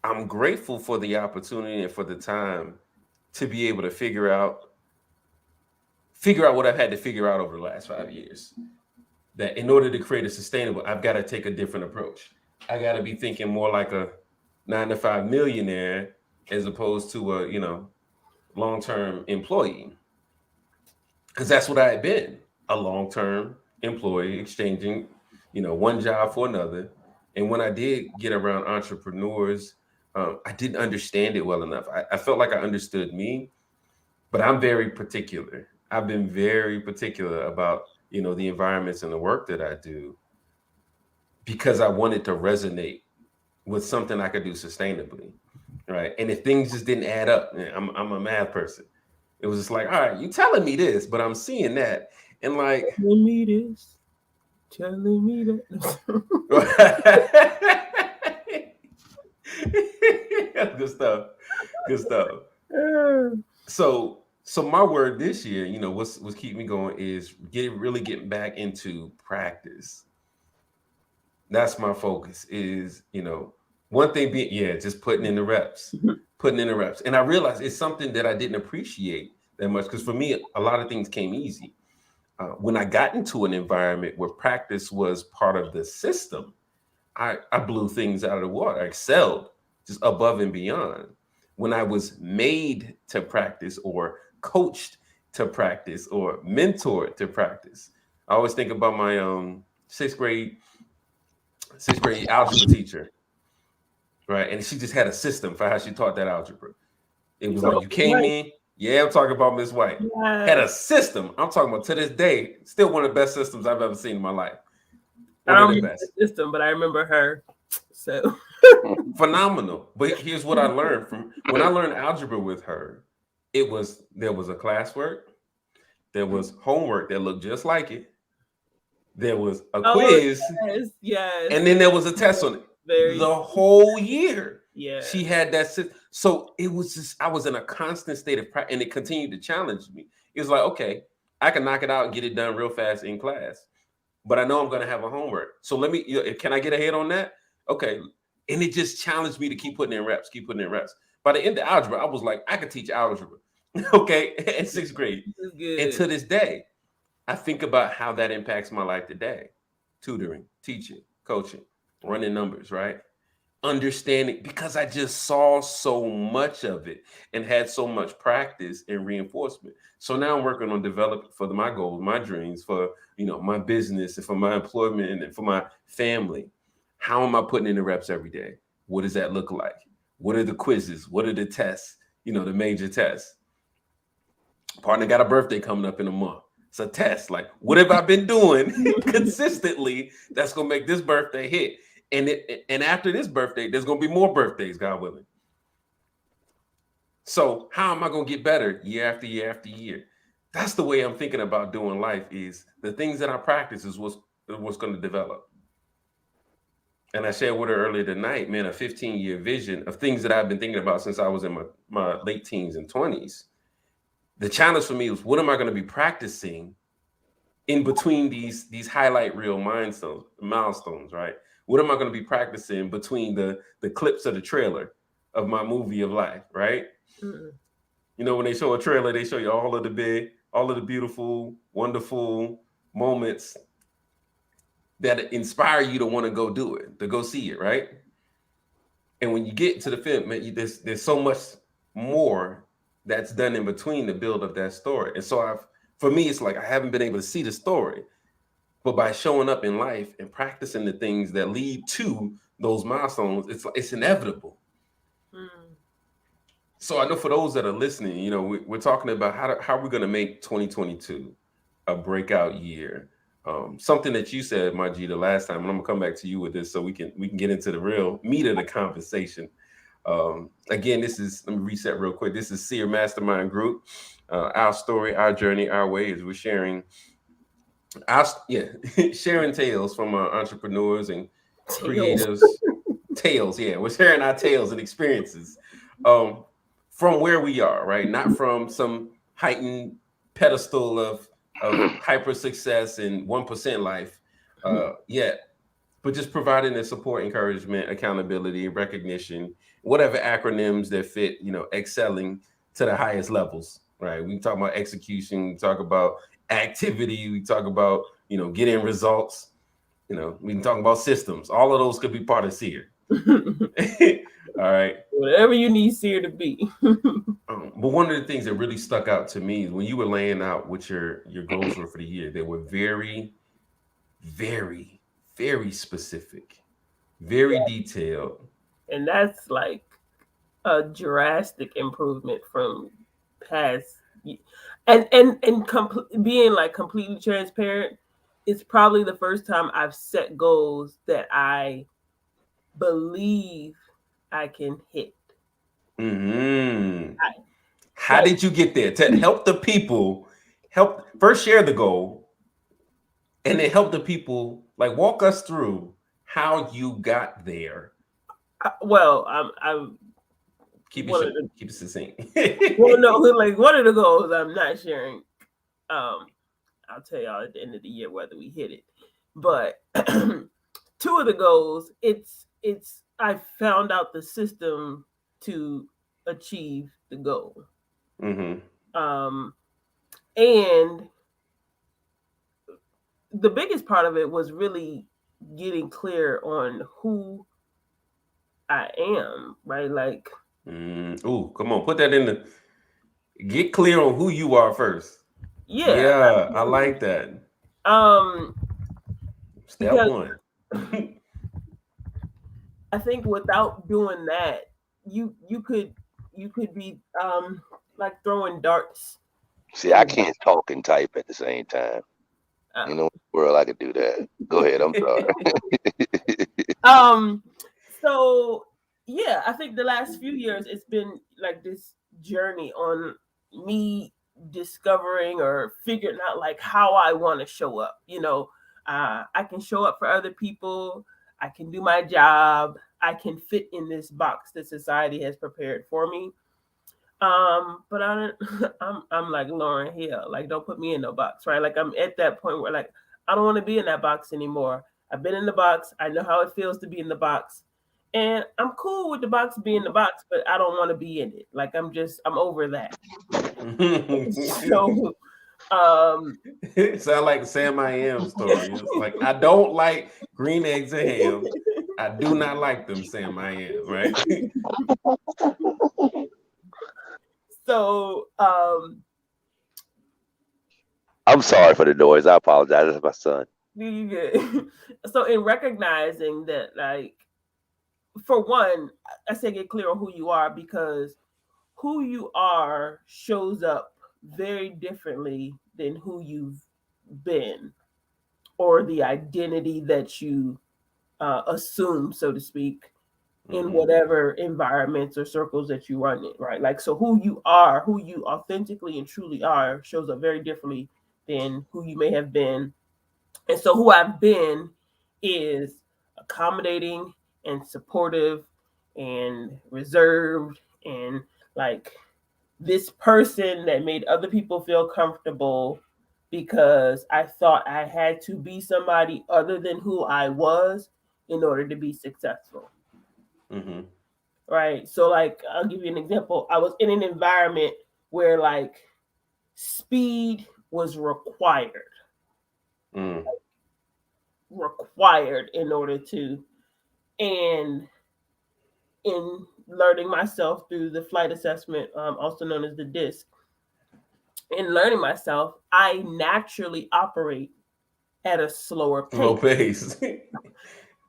A: I'm grateful for the opportunity and for the time to be able to figure out what I've had to figure out over the last 5 years. That in order to create a sustainable, I've got to take a different approach. I got to be thinking more like a 9 to 5 millionaire as opposed to a long-term employee, because that's what I had been, a long-term employee exchanging one job for another. And when I did get around entrepreneurs, I didn't understand it well enough. I felt like I understood me, but I'm very particular. I've been very particular about the environments and the work that I do because I wanted to resonate with something I could do sustainably, right? And if things just didn't add up, I'm a math person. It was just like, all right, you telling me this, but I'm seeing that, and like,
C: telling me this, telling me that.
A: Good stuff. Good stuff. So my word this year, what's keeping me going is really getting back into practice. That's my focus. Is one thing being just putting in the reps, and I realized it's something that I didn't appreciate that much because for me a lot of things came easy. When I got into an environment where practice was part of the system, I blew things out of the water. I excelled just above and beyond. When I was made to practice or coached to practice or mentored to practice, I always think about my sixth grade algebra teacher, right? And she just had a system for how she taught that algebra. It was like you came in. Yeah, I'm talking about Miss White.
C: Yes.
A: Had a system. I'm talking about to this day, still one of the best systems I've ever seen in my life. One
C: I don't
A: of the
C: remember
A: best.
C: the system, but I remember her. So
A: Phenomenal. But here's what I learned from when I learned algebra with her. There was a classwork, there was homework that looked just like it, there was a quiz,
C: yes,
A: and then there was a test on it. The whole year.
C: Yeah.
A: She had that. So it was just, I was in a constant state of practice, and it continued to challenge me. It was like, okay, I can knock it out and get it done real fast in class, but I know I'm going to have a homework. So can I get ahead on that? Okay. And it just challenged me to keep putting in reps. By the end of algebra, I was like, I could teach algebra. Okay. In sixth grade. And to this day, I think about how that impacts my life today. Tutoring, teaching, coaching, running numbers, right? Understanding, because I just saw so much of it and had so much practice and reinforcement. So now I'm working on developing for my goals, my dreams, for my business and for my employment and for my family. How am I putting in the reps every day? What does that look like? What are the quizzes? What are the tests? The major tests. Partner got a birthday coming up in a month. It's a test. Like, what have I been doing consistently that's gonna make this birthday hit? And after this birthday, there's gonna be more birthdays, God willing. So how am I gonna get better year after year after year? That's the way I'm thinking about doing life. Is the things that I practice is what's going to develop. And I shared with her earlier tonight, man, a 15-year vision of things that I've been thinking about since I was in my late teens and 20s. The challenge for me was, what am I going to be practicing in between these highlight reel milestones, right? What am I going to be practicing between the clips of the trailer of my movie of life, right? Mm-hmm. When they show a trailer, they show you all of the beautiful, wonderful moments that inspire you to want to go do it, to go see it, right? And when you get to the film, man, there's so much more that's done in between the build of that story. And so for me, it's like I haven't been able to see the story, but by showing up in life and practicing the things that lead to those milestones, it's inevitable.
C: Mm.
A: So I know for those that are listening, we're talking about how we're going to make 2022 a breakout year. Something that you said, Majid, the last time, and I'm gonna come back to you with this so we can get into the real meat of the conversation. Again, let me reset real quick. This is S.M.A.R.T Mastermind Group. Our story, our journey, our way is we're sharing sharing tales from our entrepreneurs and creatives. Tales, yeah, we're sharing our tales and experiences from where we are, right? Not from some heightened pedestal of hyper success and 1% life yet, but just providing the support, encouragement, accountability, recognition, whatever acronyms that fit, excelling to the highest levels, right? We talk about execution, we talk about activity, we talk about, getting results, we can talk about systems. All of those could be part of SEER. All right.
C: Whatever you need SEER to be.
A: But one of the things that really stuck out to me is when you were laying out what your goals were for the year, they were very, very, very specific, very detailed.
C: And that's like a drastic improvement from past. And being like completely transparent, it's probably the first time I've set goals that I believe I can hit.
A: Mm-hmm. How did you get there? To help the people, first share the goal, and then help the people. Like walk us through how you got there.
C: Well, I'm
A: keep it succinct.
C: well, no, like one of the goals I'm not sharing. I'll tell y'all at the end of the year whether we hit it. But two of the goals, it's I found out the system to achieve the goal.
A: Mm-hmm.
C: And the biggest part of it was really getting clear on who I am, right? Like,
A: oh, come on, put that in the. Get clear on who you are first.
C: Yeah,
A: I like that. Step one.
C: I think without doing that, you could be like throwing darts.
B: See, I can't talk and type at the same time. In the world, I could do that. Go ahead. I'm
C: sorry. So yeah, I think the last few years it's been like this journey on me discovering or figuring out like how I want to show up. I can show up for other people. I can do my job. I can fit in this box that society has prepared for me. But I'm like Lauryn Hill. Like, don't put me in no box, right? Like, I'm at that point where like I don't want to be in that box anymore. I've been in the box. I know how it feels to be in the box. And I'm cool with the box being the box, but I don't want to be in it. Like I'm over that. So
A: it sounds like the Sam I Am story. It's like I don't like green eggs and ham. I do not like them, Sam I Am, right?
C: So
B: I'm sorry for the noise. I apologize. That's my son.
C: You good. So in recognizing that, like, for one, I say get clear on who you are, because who you are shows up very differently than who you've been, or the identity that you assume, so to speak, in whatever environments or circles that you run in, right? Like, so who you are, who you authentically and truly are, shows up very differently than who you may have been. And so who I've been is accommodating and supportive and reserved, and like this person that made other people feel comfortable because I thought I had to be somebody other than who I was in order to be successful.
A: Mm-hmm.
C: Right. So like, I'll give you an example. I was in an environment where like speed was required. Required in order to, and in learning myself through the flight assessment, also known as the DISC, in learning myself, I naturally operate at a slower
A: Slow
C: pace.
A: pace.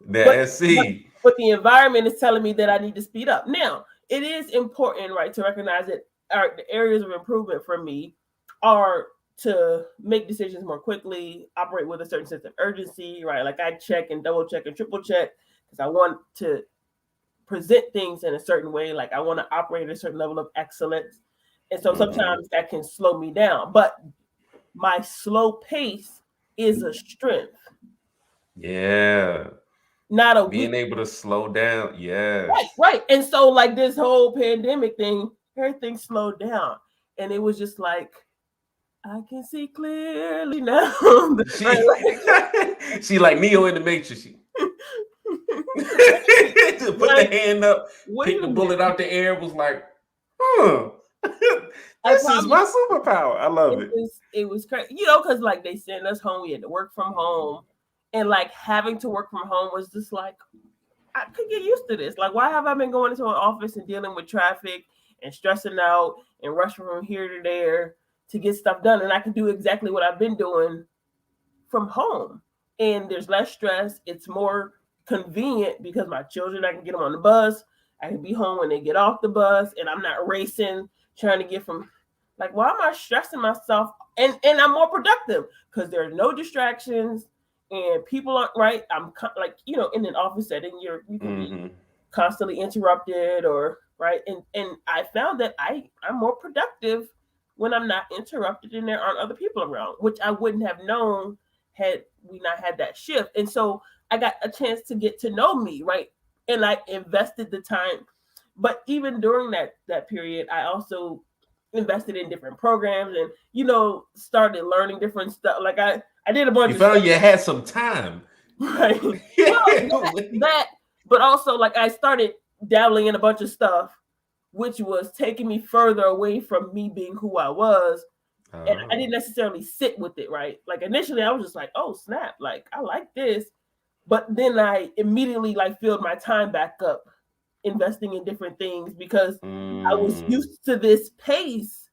C: But,
A: That
C: but
A: see.
C: but the environment is telling me that I need to speed up. Now, it is important, right, to recognize that the areas of improvement for me are to make decisions more quickly, operate with a certain sense of urgency, right? Like I check and double check and triple check because I want to present things in a certain way. Like I want to operate at a certain level of excellence. And so sometimes that can slow me down. But my slow pace is a strength,
A: Yeah.
C: not a
A: Being
C: weakness.
A: able to slow down.
C: Right,
A: Yes.
C: right. And so like this whole pandemic thing, everything slowed down. And it was just like, I can see clearly now. Right?
A: She she like Neo in the Matrix. She just put the
C: Like,
A: hand up,
C: wait
A: picked
C: a
A: the
C: minute.
A: bullet out the air, was like, huh.
C: I
A: This is
C: promise
A: my superpower. I love it.
C: it was crazy, you know, because like they sent us home, we had to work from home, and like having to work from home was just like I could get used to this. Like, why have I been going into an office and dealing with traffic and stressing out and rushing from here to there to get stuff done, and I can do exactly what I've been doing from home, and there's less stress. It's more convenient because my children, I can get them on the bus, I can be home when they get off the bus, and I'm not racing trying to get from, like, why am I stressing myself? And I'm more productive because there are no distractions and people aren't, right. I'm like, you know, in an office setting, you can be constantly interrupted, or right, and I found that I'm more productive when I'm not interrupted and there aren't other people around, which I wouldn't have known had we not had that shift. And so I got a chance to get to know me, right? And I invested the time. But even during that period, I also invested in different programs and, you know, started learning different stuff. Like I did a bunch
A: You
C: of stuff.
A: found you had some time.
C: Right. Well, that, but also like I started dabbling in a bunch of stuff, which was taking me further away from me being who I was. And I didn't necessarily sit with it, right? Like initially I was just like, oh snap, like I like this. But then I immediately like filled my time back up investing in different things because I was used to this pace.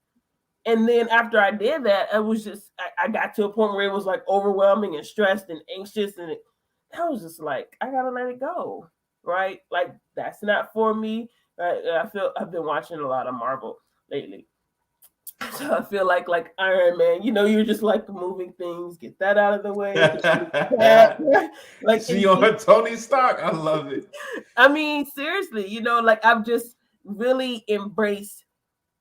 C: And then after I did that, I was just I got to a point where it was like overwhelming and stressed and anxious, and I was just like, I gotta let it go, right? Like that's not for me. I feel I've been watching a lot of Marvel lately, so I feel like Iron Man. You know, you're just like moving things, get that out of the way, that. Like
A: She on her Tony Stark. I love it.
C: I mean, seriously, you know, like I've just really embraced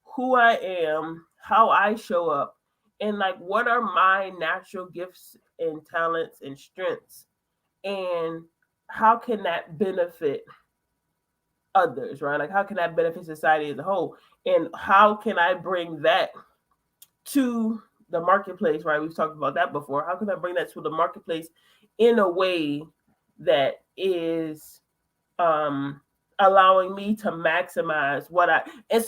C: who I am, how I show up, and like what are my natural gifts and talents and strengths, and how can that benefit others, right? Like how can that benefit society as a whole, and how can I bring that to the marketplace, right? We've talked about that before. How can I bring that to the marketplace in a way that is allowing me to maximize what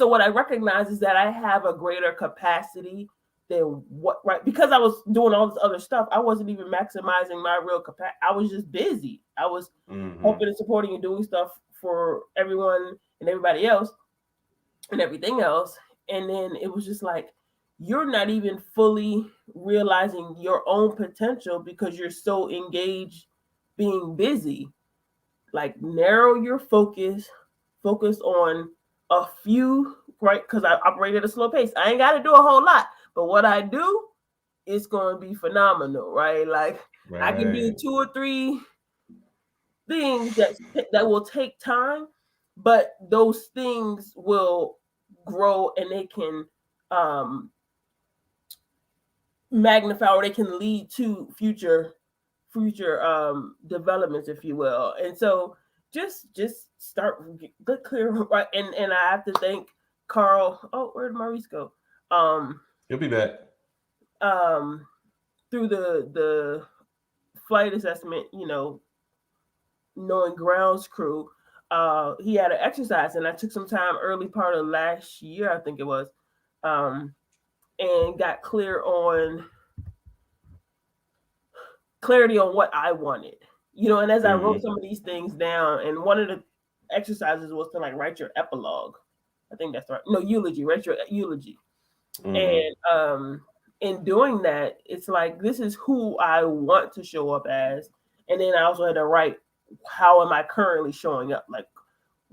C: what I recognize is that I have a greater capacity than what, right? Because I was doing all this other stuff, I wasn't even maximizing my real capacity. I was just busy. I was helping and supporting and doing stuff for everyone and everybody else and everything else. And then it was just like, you're not even fully realizing your own potential because you're so engaged being busy. Like narrow your focus on a few, right? Because I operate at a slow pace. I ain't got to do a whole lot, but what I do is going to be phenomenal, right? Like I can do 2 or 3 things that will take time, but those things will grow and they can magnify, or they can lead to future developments, if you will. And so just start get clear, right? And I have to thank Carl. Oh, where did Maurice go?
A: He'll be back.
C: Through the flight assessment, you know, knowing grounds crew, he had an exercise, and I took some time early part of last year, I think it was, and got clarity on what I wanted, you know. And as I wrote some of these things down, and one of the exercises was to like write your epilogue. I think that's right. No, eulogy. Write your eulogy. And in doing that, it's like this is who I want to show up as, and then I also had to write how am I currently showing up. Like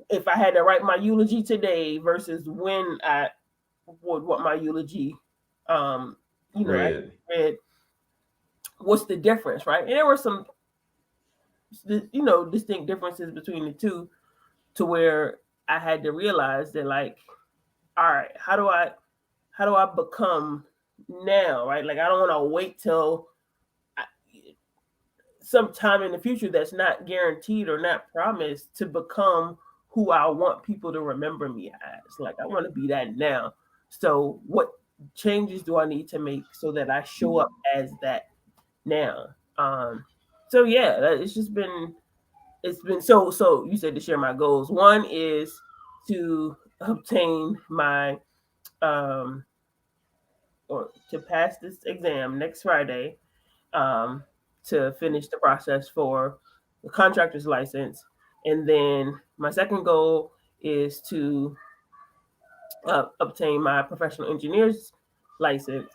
C: if I had to write my eulogy today versus when I would want my eulogy, I read. What's the difference, right? And there were some, distinct differences between the two, to where I had to realize that, like, all right, how do I become now, right? Like, I don't want to wait till sometime in the future that's not guaranteed or not promised to become who I want people to remember me as. Like, I want to be that now. So what changes do I need to make so that I show up as that now? So yeah, it's been so you said to share my goals. One is to obtain my or to pass this exam next Friday, to finish the process for the contractor's license. And then my second goal is to obtain my professional engineer's license.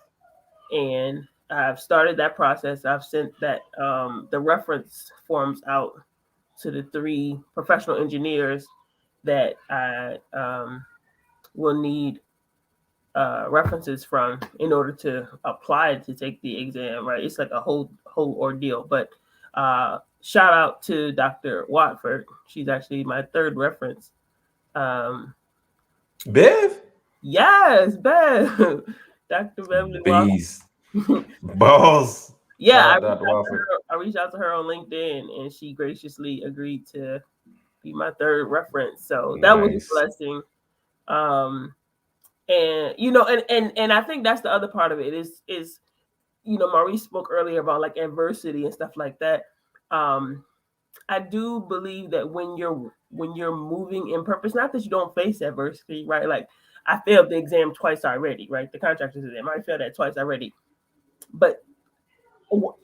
C: And I've started that process. I've sent that the reference forms out to the 3 professional engineers that I will need references from in order to apply to take the exam. Right, it's like a whole ordeal. But shout out to Dr. Watford. She's actually my 3rd reference.
A: Bev?
C: Yes, Bev. Dr. Beverly
A: Bees. Balls.
C: Yeah, I reached out to her on LinkedIn, and she graciously agreed to be my 3rd reference. So that was a blessing. And I think that's the other part of it is Maurice spoke earlier about like adversity and stuff like that. I do believe that when you're moving in purpose, not that you don't face adversity, right? Like I failed the exam twice already, right? The contractor's exam, I failed that twice already. But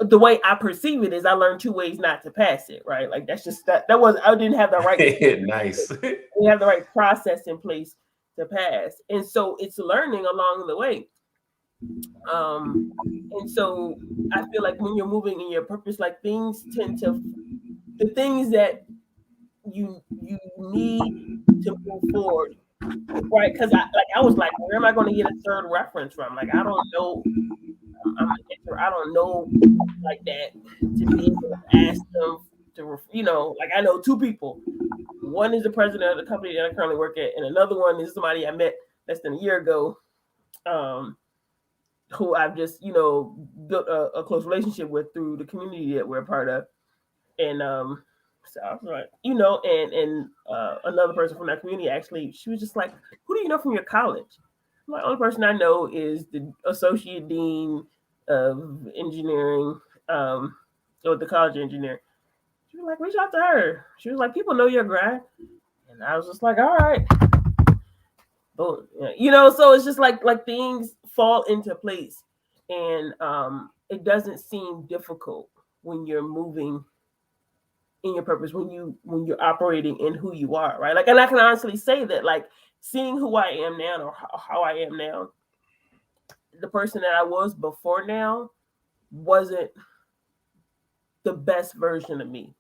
C: the way I perceive it is I learned 2 ways not to pass it, right? Like that's just that was I didn't have the right
A: nice.
C: We have the right process in place to pass. And so it's learning along the way. And so I feel like when you're moving in your purpose, like things tend to the things that you need to move forward, right? Because I was like, where am I going to get a 3rd reference from? Like I don't know. I don't know like that to be able to ask them to, like I know 2 people. One is the president of the company that I currently work at, and another one is somebody I met less than a year ago, who I've just, built a close relationship with through the community that we're a part of. And so I was like, and another person from that community, actually, she was just like, who do you know from your college? The only person I know is the associate dean of engineering, or the college of engineering. She was like, reach out to her. She was like, people know your grad. And I was just like, all right. Boom. So it's just like things fall into place. And it doesn't seem difficult when you're moving in your purpose, when you're operating in who you are, right? Like, and I can honestly say that, like, seeing who I am now or how I am now, the person that I was before now wasn't the best version of me.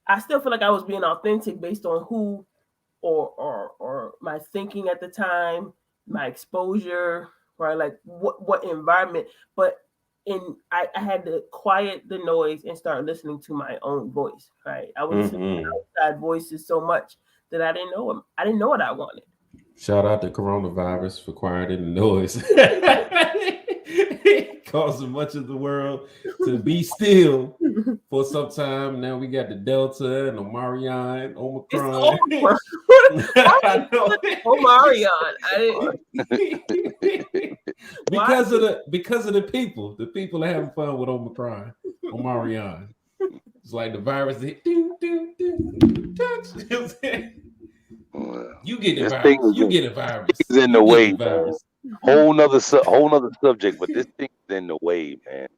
C: I still feel like I was being authentic based on who or my thinking at the time, my exposure, right? Like what environment, but I had to quiet the noise and start listening to my own voice, right? I was listening to outside voices so much that I didn't know what I wanted.
A: Shout out to coronavirus for quieting the noise. Causing much of the world to be still for some time. Now we got the Delta and Omarion, Omicron.
C: Omarion.
A: Because of the people. The people are having fun with Omicron. Omarion. It's like the virus. You get the virus. You get a virus.
B: It's in the way. Whole nother subject, but this thing is in the way, man.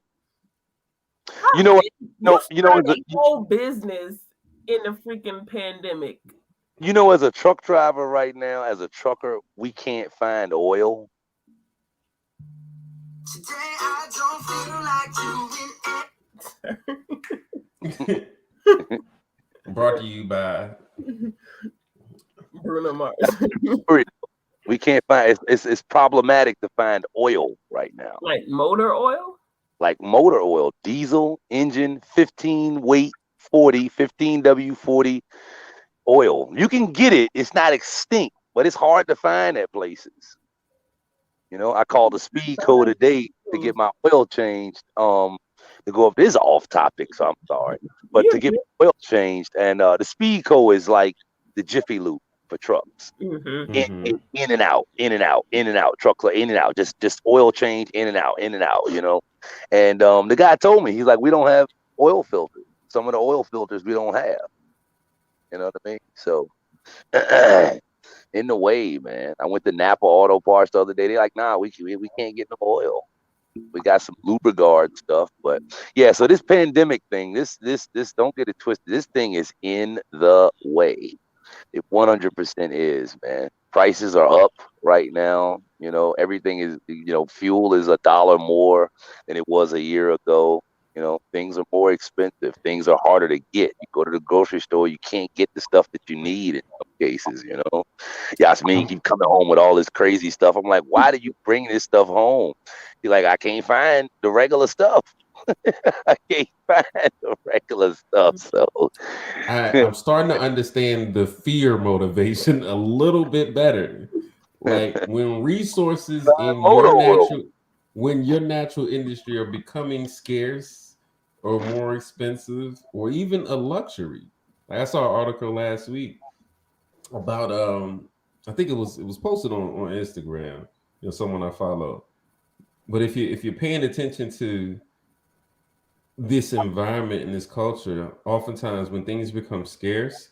C: You know, whole business in the freaking pandemic.
B: You know, as a truck driver right now, as a trucker, we can't find oil.
D: Today I don't feel like doing it.
A: Brought to you by
C: Bruno Mars.
B: We can't find. It's problematic to find oil right now.
C: Like motor oil.
B: Like motor oil, diesel engine, 15 weight 40, 15W40 oil. You can get it. It's not extinct, but it's hard to find at places. You know, I called the speed co today to get my oil changed. To go up, this is off topic, so I'm sorry, but to get my oil changed, and the speed co is like the Jiffy Lube for trucks. In and out, in and out, in and out. Trucks are in and out. Just oil change, in and out, in and out. You know, and the guy told me, he's like, we don't have oil filters. Some of the oil filters we don't have. You know what I mean? So. In the way, man. I went to Napa Auto Parts the other day. They're like, nah, we can't get no oil. We got some Lubrigard stuff, but yeah. So this pandemic thing, this don't get it twisted. This thing is in the way. It 100% is, man. Prices are up right now. You know, everything is. You know, fuel is $1 more than it was a year ago. You know, things are more expensive. Things are harder to get. You go to the grocery store, you can't get the stuff that you need in some cases, you know. Yasmin keep coming home with all this crazy stuff. I'm like, why do you bring this stuff home? You're like, I can't find the regular stuff. I can't find the regular stuff. So
A: I'm starting to understand the fear motivation a little bit better. Like when resources in your natural industry are becoming scarce or more expensive or even a luxury. Like I saw an article last week about I think it was posted on Instagram, you know, someone I follow. But if you're paying attention to this environment and this culture, oftentimes when things become scarce,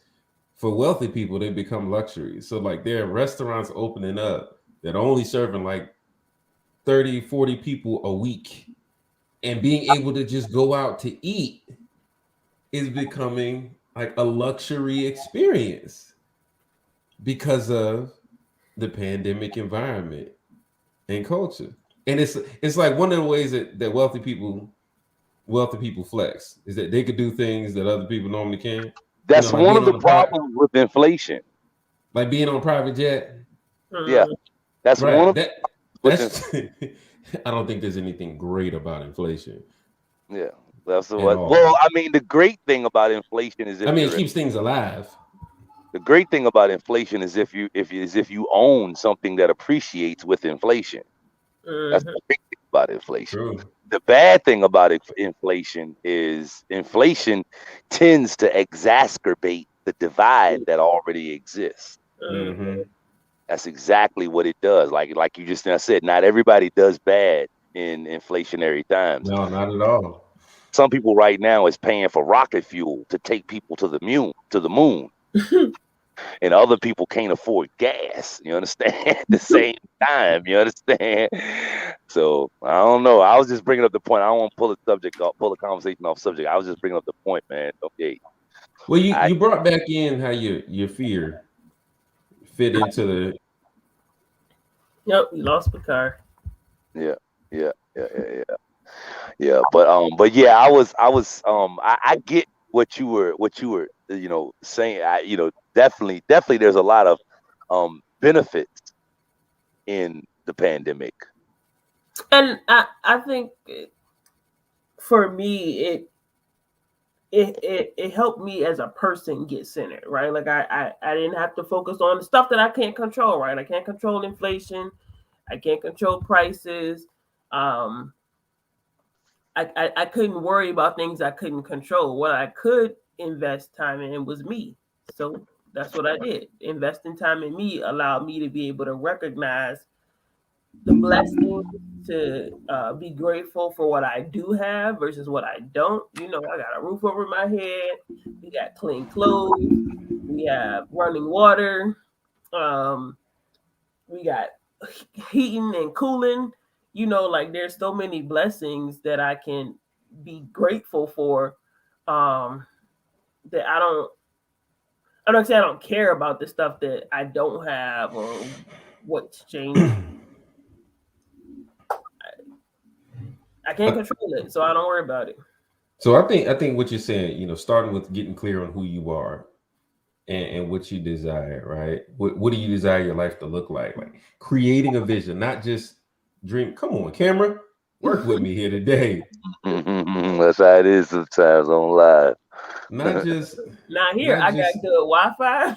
A: for wealthy people, they become luxuries. So like there are restaurants opening up that are only serving like 30, 40 people a week. And being able to just go out to eat is becoming like a luxury experience because of the pandemic environment and culture. And it's like one of the ways that wealthy people flex is that they could do things that other people normally can't. You know,
B: that's
A: like
B: one
A: being
B: of the
A: on a private,
B: problems with inflation.
A: like being on a private jet.
B: Yeah, that's one
A: Right.
B: of
A: That's I don't think there's anything great about inflation
B: yeah. That's
A: at
B: what. Well,
A: all.
B: I mean, the great thing about inflation is
A: I
B: if
A: mean, it
B: you're
A: keeps things alive.
B: the great thing about inflation is if you own something that appreciates with inflation. That's the great thing about inflation.
A: True.
B: The bad thing about inflation is inflation tends to exacerbate the divide that already exists.
A: Mm-hmm.
B: That's exactly what it does. Like you just now said, not everybody does bad in inflationary times.
A: No, not at all.
B: Some people right now is paying for rocket fuel to take people to the moon. And other people can't afford gas. You understand? At the same time, you understand? So I don't know. I was just bringing up the point. I don't want to pull the conversation off subject. I was just bringing up the point, man. Okay.
A: Well, you brought back in how your fear fit into the.
C: Yep, you lost the car.
B: Yeah, yeah. But yeah, I get what you were, you know, saying. You know, definitely, there's a lot of benefits in the pandemic.
C: And I think for me it helped me as a person get centered, right? Like I didn't have to focus on the stuff that I can't control, right? I can't control inflation, I can't control prices. I couldn't worry about things I couldn't control. What I could invest time in was me. So that's what I did. Investing time in me allowed me to be able to recognize the blessings, to be grateful for what I do have versus what I don't. You know, I got a roof over my head, we got clean clothes, we have running water, um, we got heating and cooling. You know, like there's so many blessings that I can be grateful for, that I'm not saying I don't care about the stuff that I don't have or what's changed. I can't control it, so I don't worry about it.
A: So I think what you're saying, starting with getting clear on who you are and what you desire, right? What do you desire your life to look like? Like creating a vision, not just dream. Come on, camera, work with me here today.
B: That's how it is sometimes on live.
A: Not just,
C: Not here.
A: not
C: I got
A: just.
C: good Wi-Fi,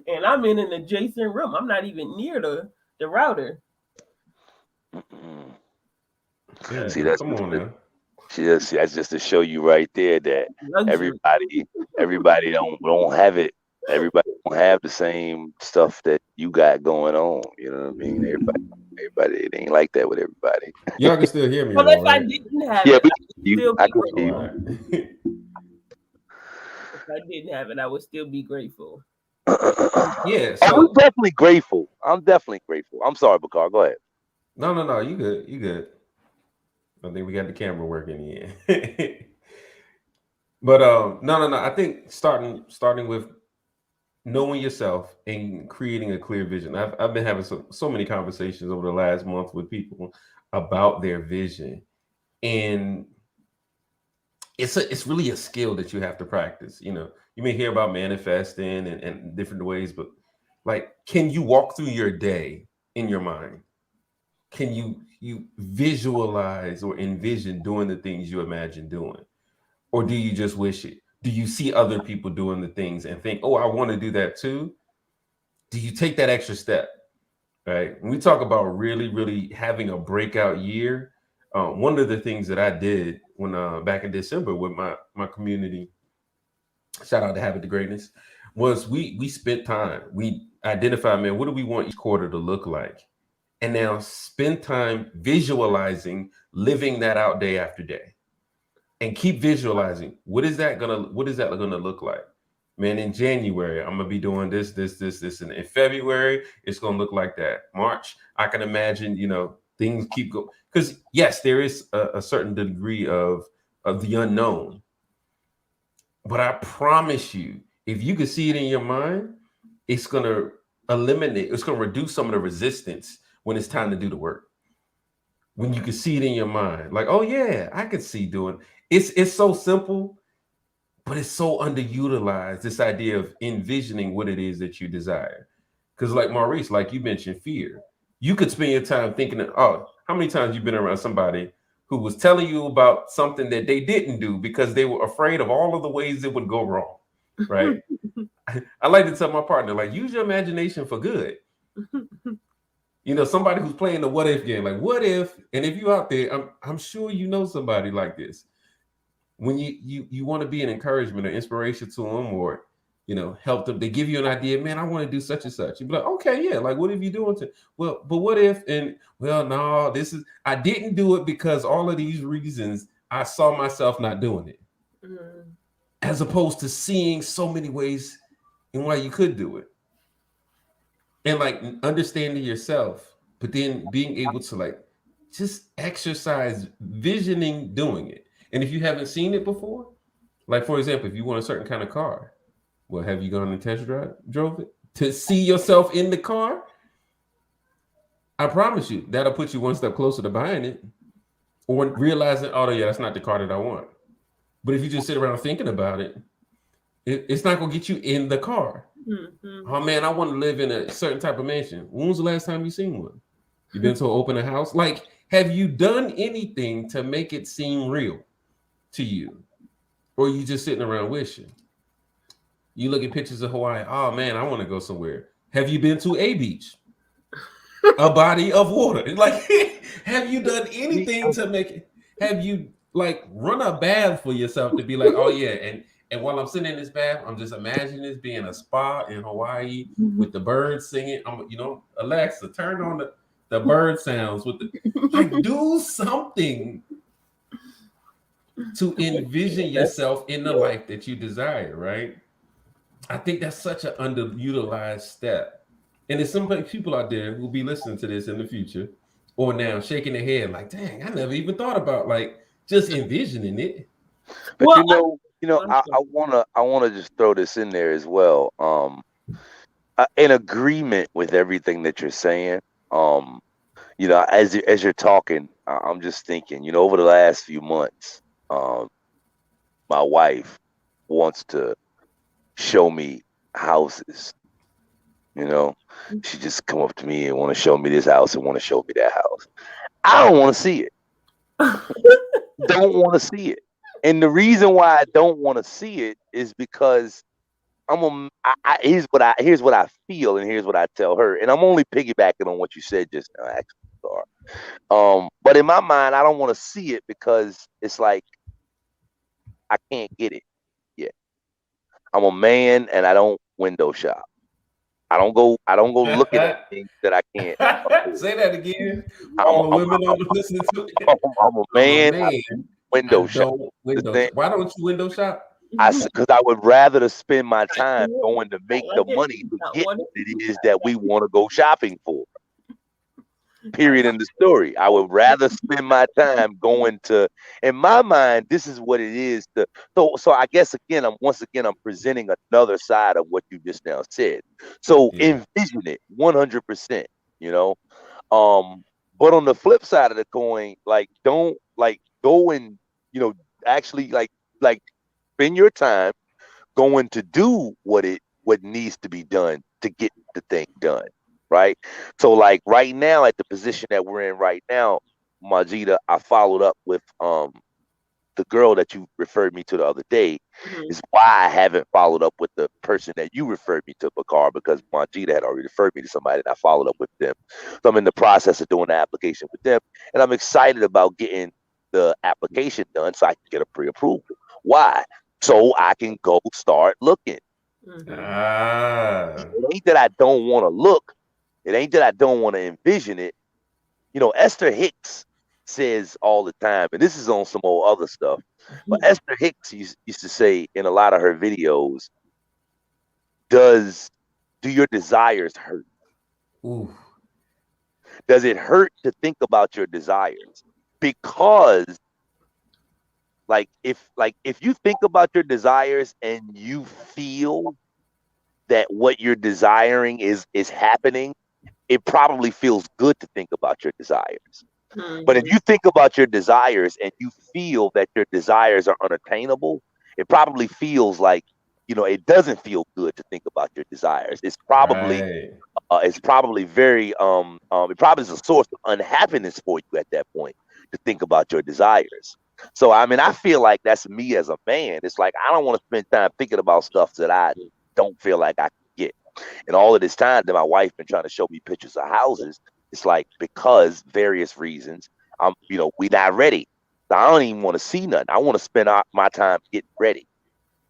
C: and I'm in an adjacent room. I'm not even near the router.
A: Yeah,
B: See, that's
A: come on now.
B: that's just to show you right there that
C: Luxury.
B: everybody don't have it. Everybody don't have the same stuff that you got going on. You know what I mean? Everybody, it ain't like that with everybody.
A: Y'all can still hear me
C: Well,
A: though,
C: if I
A: right?
C: didn't have
B: Yeah,
C: it,
B: but
C: I would still
B: I
C: be
B: can see
A: All
B: you.
C: grateful.
A: right.
C: If I didn't have it, I would still be grateful.
A: Yeah.
B: I'm
A: So
B: definitely grateful. I'm definitely grateful. I'm sorry, Bakar. Go ahead.
A: no. You good. You good. I think we got the camera working here. But no. I think starting with knowing yourself and creating a clear vision. I've been having so many conversations over the last month with people about their vision, and it's really a skill that you have to practice. You may hear about manifesting and different ways, but like, can you walk through your day in your mind? Can you visualize or envision doing the things you imagine doing? Or do you just wish it? Do you see other people doing the things and think, oh, I want to do that too? Do you take that extra step? Right. When we talk about really, really having a breakout year, one of the things that I did when back in December with my community, shout out to Habit to Greatness, was we spent time. We identified, man, what do we want each quarter to look like? And now spend time visualizing, living that out day after day. And keep visualizing what is that gonna look like? Man, in January, I'm gonna be doing this, and in February, it's gonna look like that. March, I can imagine, things keep going. Because yes, there is a certain degree of the unknown. But I promise you, if you can see it in your mind, it's gonna it's gonna reduce some of the resistance when it's time to do the work. When you can see it in your mind, like, oh yeah, I could see doing it's so simple, but it's so underutilized. This idea of envisioning what it is that you desire. Because like Maurice, like you mentioned, fear. You could spend your time thinking, oh, how many times you've been around somebody who was telling you about something that they didn't do because they were afraid of all of the ways it would go wrong, right? I like to tell my partner, like, use your imagination for good. Somebody who's playing the what if game, like, what if, and if you out there, I'm sure you know somebody like this. When you want to be an encouragement or inspiration to them, or help them, they give you an idea, man, I want to do such and such. You be like, okay, yeah, like, what have you doing to, well, but what if, and well, no, I didn't do it because all of these reasons I saw myself not doing it. As opposed to seeing so many ways in why you could do it, and like understanding yourself, but then being able to like just exercise visioning doing it. And if you haven't seen it before, like for example, if you want a certain kind of car, well, have you gone and drove it to see yourself in the car? I promise you that'll put you one step closer to buying it, or realizing, oh yeah, that's not the car that I want. But if you just sit around thinking about it, it's not gonna get you in the car. Oh man, I want to live in a certain type of mansion. When was the last time you seen one? You been to an open house? Like, have you done anything to make it seem real to you? Or are you just sitting around wishing? You look at pictures of Hawaii. Oh man, I want to go somewhere. Have you been to a beach? A body of water? Like, have you done anything to make it? Have you like run a bath for yourself to be like, oh yeah, and while I'm sitting in this bath, I'm just imagining this being a spa in Hawaii with the birds singing. Alexa, turn on the bird sounds with the like. Do something to envision yourself in the life that you desire, right? I think that's such an underutilized step. And there's some people out there who'll be listening to this in the future or now shaking their head like, dang, I never even thought about like just envisioning it.
B: But
C: Well,
B: I wanna just throw this in there as well. In agreement with everything that you're saying. As you're talking, I'm just thinking. Over the last few months, um, my wife wants to show me houses. She just come up to me and want to show me this house and want to show me that house. I don't want to see it. Don't want to see it. And the reason why I don't want to see it is because here's what I feel and here's what I tell her. And I'm only piggybacking on what you said just now, actually. Sorry. But in my mind, I don't want to see it because it's like I can't get it yet. I'm a man and I don't window shop. I don't go looking at things that I can't afford.
A: Say that again.
B: I'm
A: All
B: a,
A: my women on listening to it.
B: I'm a
A: I'm a
B: man. I
A: man.
B: don't
A: I
B: window shop.
A: don't window.
B: Understand?
A: Why don't you window shop?
B: Because I would rather to spend my time going to make the
C: Like it,
B: money to
C: not
B: get
C: want
B: what it is that we want to go shopping for. Period in the story. I would rather spend my time going to. In my mind, this is what it is. So I guess I'm presenting another side of what you just now said. So
A: Yeah.
B: envision it 100%. You know, but on the flip side of the coin, like don't like go and actually like spend your time going to do what needs to be done to get the thing done, right? So like right now at the position that we're in right now, Majida, I followed up with the girl that you referred me to the other day. Is why I haven't followed up with the person that you referred me to, Bakar, because Majida had already referred me to somebody and I followed up with them. So I'm in the process of doing the application with them, and I'm excited about getting the application done so I can get a pre-approval. Why? So I can go start looking.
A: Ah.
B: It ain't that I don't want to look. It ain't that I don't want to envision it. Esther Hicks says all the time, and this is on some old other stuff, but Esther Hicks used to say in a lot of her videos, do your desires hurt?
A: Ooh.
B: Does it hurt to think about your desires? Because if you think about your desires and you feel that what you're desiring is happening, it probably feels good to think about your desires. But if you think about your desires and you feel that your desires are unattainable, it probably feels like, it doesn't feel good to think about your desires.
A: Right.
B: It's probably very it probably is a source of unhappiness for you at that point to think about your desires. So I mean, I feel like that's me as a man. It's like I don't want to spend time thinking about stuff that I don't feel like I can get. And all of this time that my wife been trying to show me pictures of houses, it's like because various reasons, we not ready. So I don't even want to see nothing. I want to spend my time getting ready,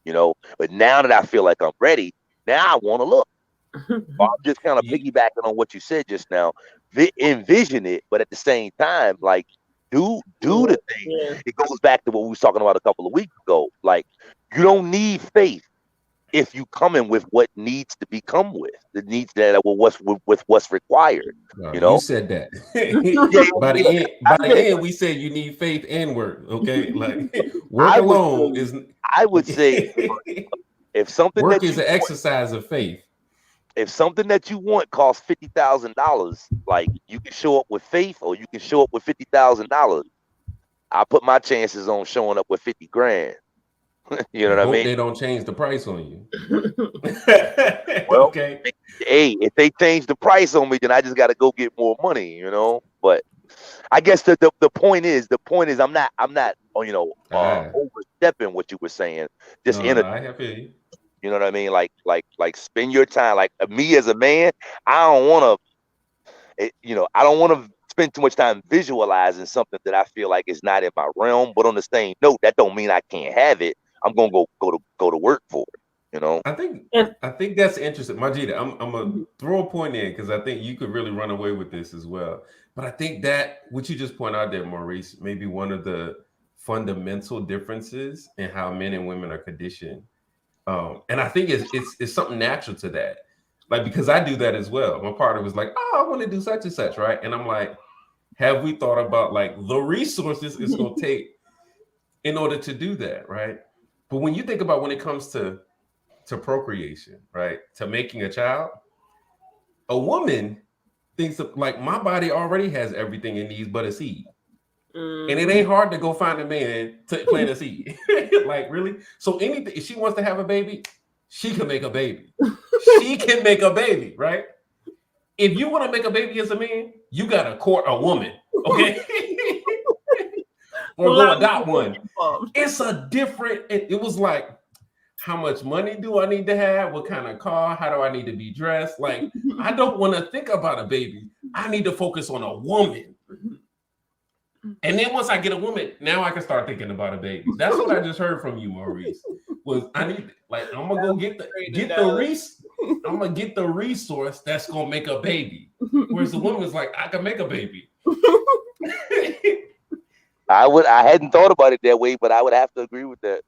B: But now that I feel like I'm ready, now I want to look. I'm just kind of piggybacking on what you said just now. Envision it, but at the same time, like do the thing.
C: Yeah.
B: It goes back to what we was talking about a couple of weeks ago. Like you don't need faith if you come in with what needs to be come with. It needs that with what's required.
A: You said that.
B: Yeah,
A: By the end, we said you need faith and work. Okay, like work
B: I would
A: alone
B: say,
A: is.
B: I would say if something
A: Work
B: that
A: is
B: you
A: an exercise of faith.
B: if something that you want costs $50,000, like you can show up with faith or you can show up with $50,000. I put my chances on showing up with 50 grand. You know
A: And
B: what I
A: hope
B: mean?
A: they don't change the price on you.
B: Well,
A: Okay.
B: hey, if they change the price on me, then I just got to go get more money, But I guess the point is I'm not overstepping what you were saying. Just
A: No,
B: in a
A: I have you.
B: You know what I mean? Like spend your time. Like me as a man, I don't want to, I don't want to spend too much time visualizing something that I feel like is not in my realm. But on the same note, that don't mean I can't have it. I'm gonna go to work for it.
A: I think that's interesting, Majida. I'm gonna throw a point in because I think you could really run away with this as well. But I think that what you just point out there, Maurice, may be one of the fundamental differences in how men and women are conditioned. And I think it's something natural to that. Like because I do that as well. My partner was like, "Oh, I want to do such and such," right? And I'm like, "Have we thought about like the resources it's gonna take in order to do that, right?" But when you think about when it comes to procreation, right, to making a child, a woman thinks of, like, my body already has everything it needs but a seed. And it ain't hard to go find a man to plant a seed. Like, really? So anything, if she wants to have a baby, she can make a baby. She can make a baby, right? If you want to make a baby as a man, you got to court a woman, okay? Or go adopt one. It's a different, it was like, how much money do I need to have? What kind of car? How do I need to be dressed? Like, I don't want to think about a baby. I need to focus on a woman. And then once I get a woman, now I can start thinking about a baby. That's what I just heard from you, Maurice. Was I need, like, I'm gonna go get I'm gonna get the resource that's gonna make a baby. Whereas the woman is like, I can make a baby.
B: I hadn't thought about it that way, but I would have to agree with that.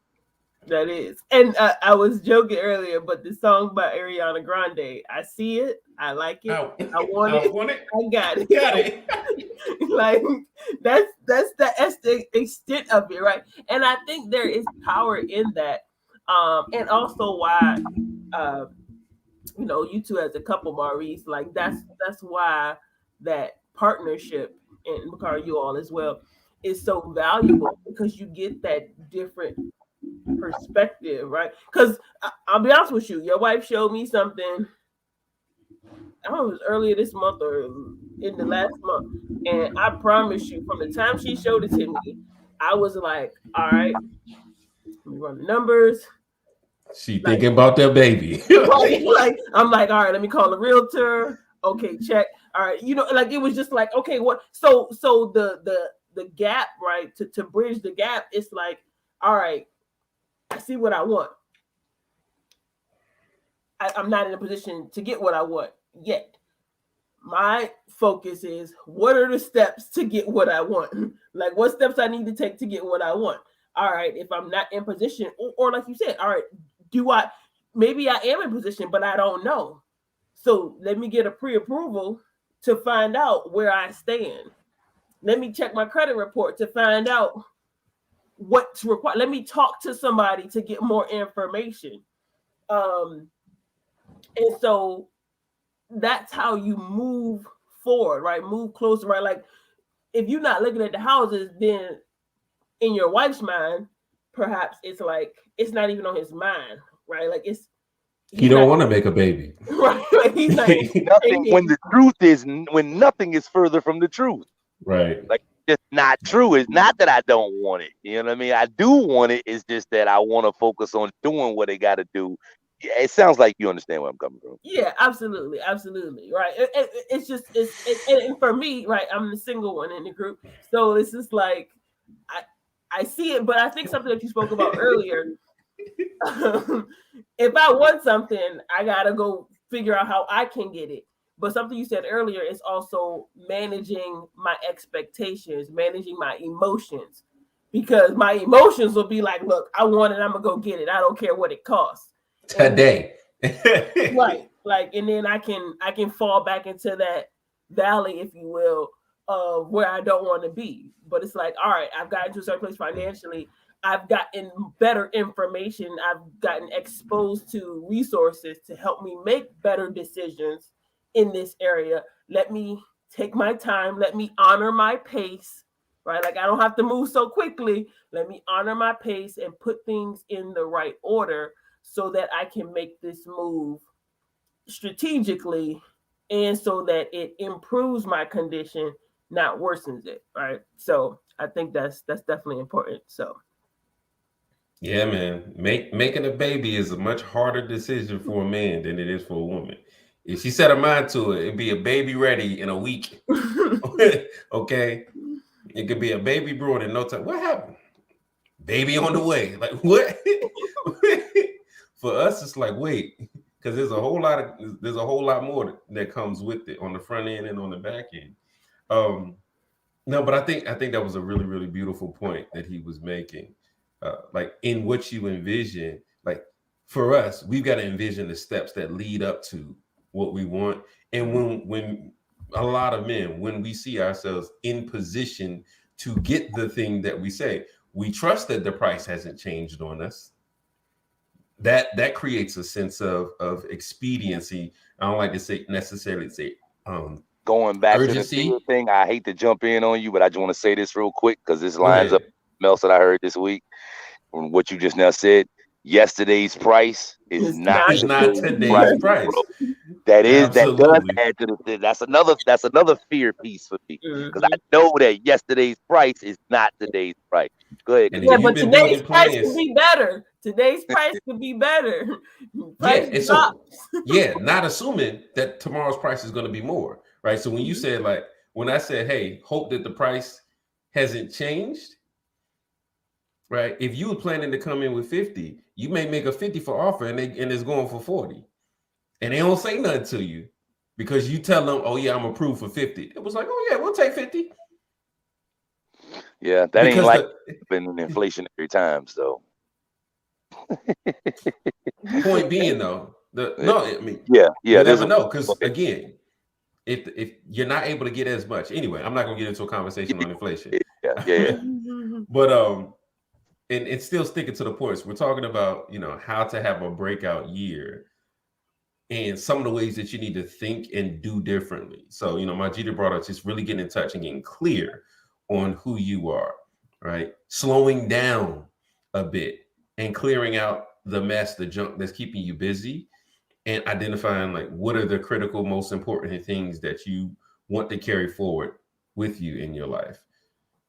C: That is. And I was joking earlier, but the song by Ariana Grande, I see it, I like it, I want it, I got it.
A: Got it.
C: Like, that's the extent of it, right? And I think there is power in that. And also why you two as a couple, Maurice, like that's why that partnership, and Bakari, you all as well, is so valuable, because you get that different perspective, right? Because I'll be honest with you, your wife showed me something, I don't know if it was earlier this month or in the last month, and I promise you, from the time she showed it to me, I was like, all right, let me run the numbers.
A: She thinking about that baby.
C: Like, I'm like, all right, let me call a realtor. Okay, check. All right, like, it was just like, okay, what? So the gap, right? To bridge the gap, it's like, all right, I see what I want. I'm not in a position to get what I want yet. My focus is, what are the steps to get what I want? Like, what steps I need to take to get what I want? All right, if I'm not in position, or like you said, all right, maybe I am in position, but I don't know. So let me get a pre-approval to find out where I stand. Let me check my credit report to find out what's required. Let me talk to somebody to get more information. And so that's how you move forward, right? Move closer, right? Like, if you're not looking at the houses, then in your wife's mind, perhaps it's like, it's not even on his mind, right? Like,
A: he don't want to make a baby.
C: Right? Like, he's not
B: when the truth is, when nothing is further from the truth.
A: Right.
B: Like, it's not true. It's not that I don't want it. You know what I mean? I do want it. It's just that I want to focus on doing what they got to do. It sounds like you understand where I'm coming from.
C: Yeah, absolutely, right. It's just and for me, right, I'm the single one in the group, so it's just like I see it, but I think something that you spoke about earlier. If I want something, I gotta go figure out how I can get it. But something you said earlier is also managing my expectations, managing my emotions, because my emotions will be like, look, I want it, I'm gonna go get it. I don't care what it costs.
A: Today.
C: Right. Like, and then I can fall back into that valley, if you will, of where I don't want to be. But it's like, all right, I've gotten to a certain place financially. I've gotten better information. I've gotten exposed to resources to help me make better decisions in this area. Let me take my time. Let me honor my pace, right? Like, I don't have to move so quickly. Let me honor my pace and put things in the right order so that I can make this move strategically, and so that it improves my condition, not worsens it, right? So I think that's definitely important. So
A: yeah, man, making a baby is a much harder decision for a man than it is for a woman. If she set her mind to it, it'd be a baby ready in a week. Okay, it could be a baby brewing in no time. What happened? Baby on the way. Like, what? For us, it's like, wait, because there's a whole lot more that comes with it on the front end and on the back end. No, but I think that was a really, really beautiful point that he was making. Like, in what you envision, like, for us, we've got to envision the steps that lead up to what we want. And when a lot of men, when we see ourselves in position to get the thing that we say, we trust that the price hasn't changed on us. that creates a sense of expediency. I don't like to say necessarily say
B: Going back to the fear
A: urgency.
B: thing, I hate to jump in on you, but I just want to say this real quick because this
A: Go
B: lines up
A: ahead.
B: else that I heard this week from what you just now said. Yesterday's price is
C: It's
B: not
C: not
A: It's not
B: today's
A: today's
B: price,
C: today.
B: bro.
A: price.
B: That does
A: Absolutely.
B: add to the that's another fear piece for me because I
C: Mhm.
B: know that yesterday's price is not today's price. Go ahead,
A: And if
C: Yeah,
B: continue.
A: you've
C: but
A: been
C: today's
A: building
C: price could
A: plans,
C: be better. Today's price could be better.
A: yeah,
C: Price
A: and so
C: drops.
A: yeah, not assuming that tomorrow's price is going to be more, right? So when you
C: Mhm.
A: said like when I said, hey, hope that the price hasn't changed, right? If you were planning to come in with 50, you may make a 50 for offer and it's going for 40. And they don't say nothing to you because you tell them, oh yeah, I'm approved for 50. It was like, oh yeah, we'll take 50.
B: Yeah, that ain't
A: Because
B: like
A: the
B: in inflationary times though.
A: point being though, the
B: Eh,
A: no, I mean,
B: yeah.
A: you
B: There's
A: never
B: a
A: know. Because again, if you're not able to get as much, anyway, I'm not gonna get into a conversation on inflation.
B: yeah.
A: But and still sticking to the points, we're talking about, how to have a breakout year and some of the ways that you need to think and do differently. So, my Jeter brought us just really getting in touch and getting clear on who you are, right? Slowing down a bit and clearing out the mess, the junk that's keeping you busy, and identifying like what are the critical, most important things that you want to carry forward with you in your life.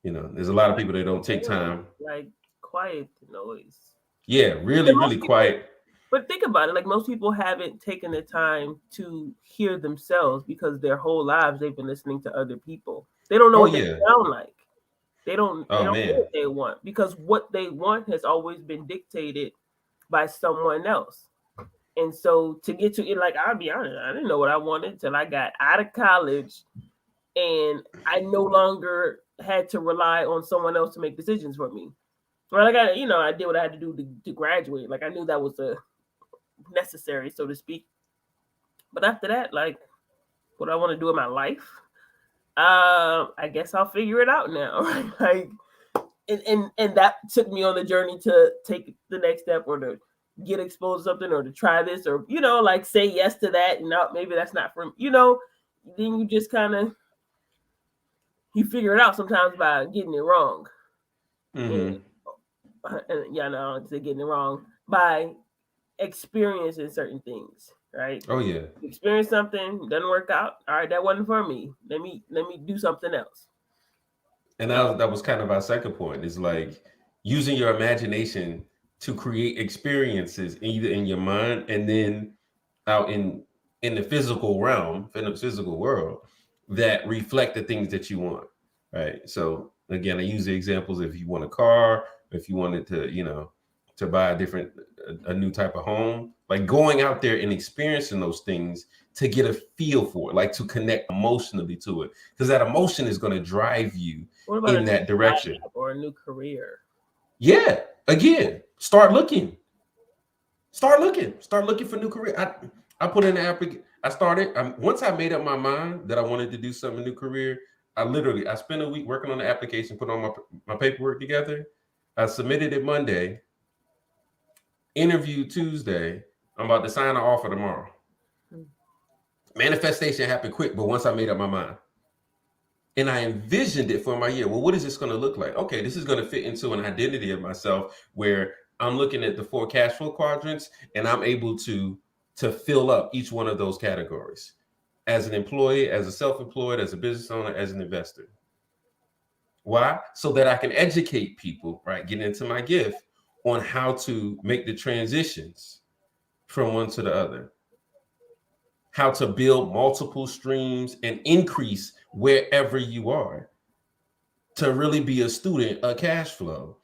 A: There's a lot of people that don't take time.
C: Like quiet noise.
A: Yeah, really,
C: And most
A: really
C: people,
A: quiet.
C: but think about it. Like most people haven't taken the time to hear themselves because their whole lives they've been listening to other people. They don't know
A: Oh
C: what they
A: yeah.
C: sound like. They don't. They
A: Oh
C: don't know
A: man.
C: what they want because what they want has always been dictated by someone else. And so to get to it, like I'll be honest, I didn't know what I wanted until I got out of college and I no longer had to rely on someone else to make decisions for me. Well, like I did what I had to do to graduate. Like I knew that was necessary, so to speak. But after that, like, what do I want to do in my life? I guess I'll figure it out now. Like, and that took me on the journey to take the next step or to get exposed to something or to try this or like say yes to that. And no, maybe that's not for then you just kind of you figure it out sometimes by getting it wrong. And,
A: Mm-hmm.
C: yeah, no, I don't say getting it wrong by experiencing certain things, right?
A: Oh yeah.
C: You experience something, doesn't work out. All right, that wasn't for me. Let me do something else.
A: And that was kind of our second point, is like using your imagination to create experiences either in your mind and then out in the physical realm, in the physical world, that reflect the things that you want. Right. So again, I use the examples if you want a car, if you wanted to, to buy a new type of home, like going out there and experiencing those things to get a feel for it, like to connect emotionally to it, because that emotion is going to drive you
C: What about a
A: in
C: new
A: that direction.
C: job or a new career?
A: Yeah. Again, start looking. Start looking for new career. I put in the application. I started. Once I made up my mind that I wanted to do something new career, I spent a week working on the application, put all my paperwork together. I submitted it Monday, interview Tuesday. I'm about to sign an offer tomorrow. Manifestation happened quick, but once I made up my mind. And I envisioned it for my year. Well, what is this going to look like? Okay, this is going to fit into an identity of myself where I'm looking at the 4 cash flow quadrants and I'm able to fill up each one of those categories as an employee, as a self-employed, as a business owner, as an investor. Why? So that I can educate people, right? Get into my gift on how to make the transitions from one to the other, how to build multiple streams and increase wherever you are, to really be a student of cash flow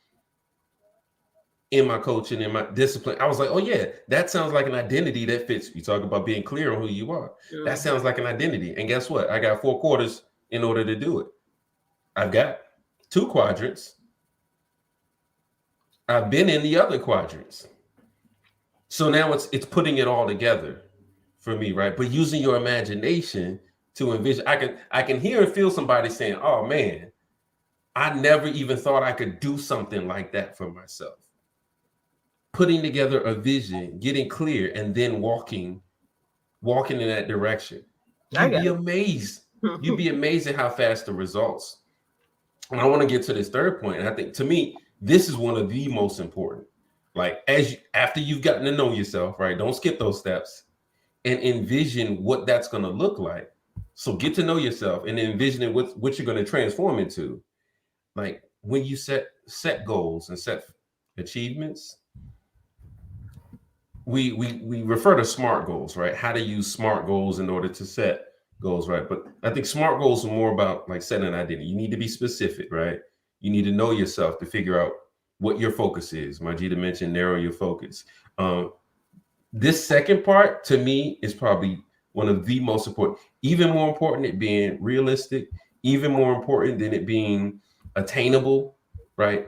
A: in my coaching, in my discipline. I was like, oh yeah, that sounds like an identity that fits. You talk about being clear on who you are. That sounds like an identity. And guess what? I got 4 quarters in order to do it. I've got 2 quadrants. I've been in the other quadrants. So now it's putting it all together for me, right? But using your imagination to envision, I can hear and feel somebody saying, oh man, I never even thought I could do something like that for myself. putting together a vision, getting clear, and then walking in that direction. You'd be amazed. You'd be amazed at how fast the results. And I want to get to this third point. And I think, to me, this is one of the most important. Like, after you've gotten to know yourself, right? Don't skip those steps and envision what that's going to look like. So get to know yourself and envisioning what you're going to transform into. Like, when you set goals and set achievements, we refer to SMART goals, right? How to use SMART goals in order to set goals, right? But I think SMART goals are more about like setting an identity. You need to be specific, right? You need to know yourself to figure out what your focus is. Majida mentioned narrow your focus. This second part, to me, is probably one of the most important. Even more important, it being realistic. Even more important than it being attainable, right?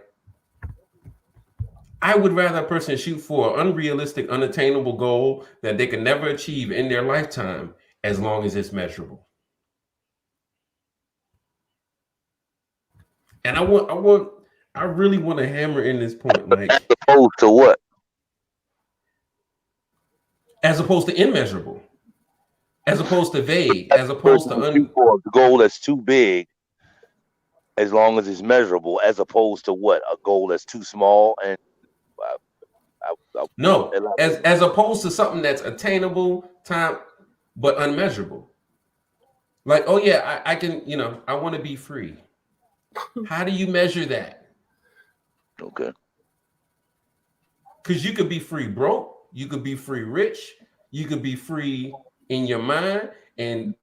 A: I would rather a person shoot for an unrealistic, unattainable goal that they can never achieve in their lifetime, as long as it's measurable. And I really want to hammer in this point, like,
B: As opposed to what?
A: As opposed to immeasurable, as opposed to vague, as opposed to
B: the goal that's too big, as long as it's measurable, as opposed to what? A goal that's too small and
A: no, as opposed to something that's attainable, time, but unmeasurable. Like, oh yeah, I can, I want to be free. How do you measure that?
B: Okay.
A: Because you could be free broke, you could be free rich, you could be free in your mind, and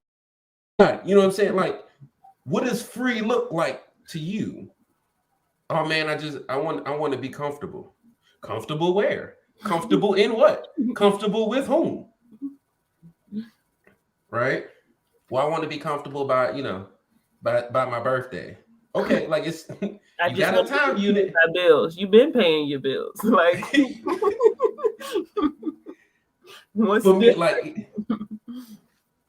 A: you know what I'm saying? Like, what does free look like to you? Oh man, I want to be comfortable. Comfortable where? Comfortable in what? Comfortable with whom? Right? Well, I want to be comfortable by my birthday. Okay, like it's you got a time unit.
C: My bills. You've been paying your bills. Like
A: for me, like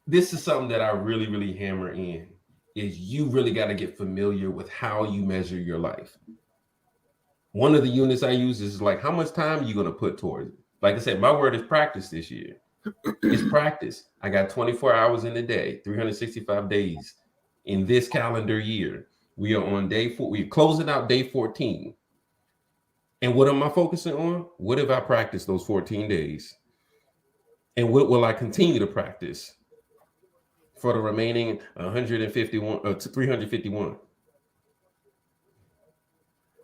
A: this is something that I really, really hammer in, is you really got to get familiar with how you measure your life. One of the units I use is like, how much time are you going to put towards it? Like I said, my word is practice this year. It's practice. I got 24 hours in a day, 365 days in this calendar year. We are on day 4. We're closing out day 14. And what am I focusing on? What have I practiced those 14 days? And what will I continue to practice for the remaining 151 or 351?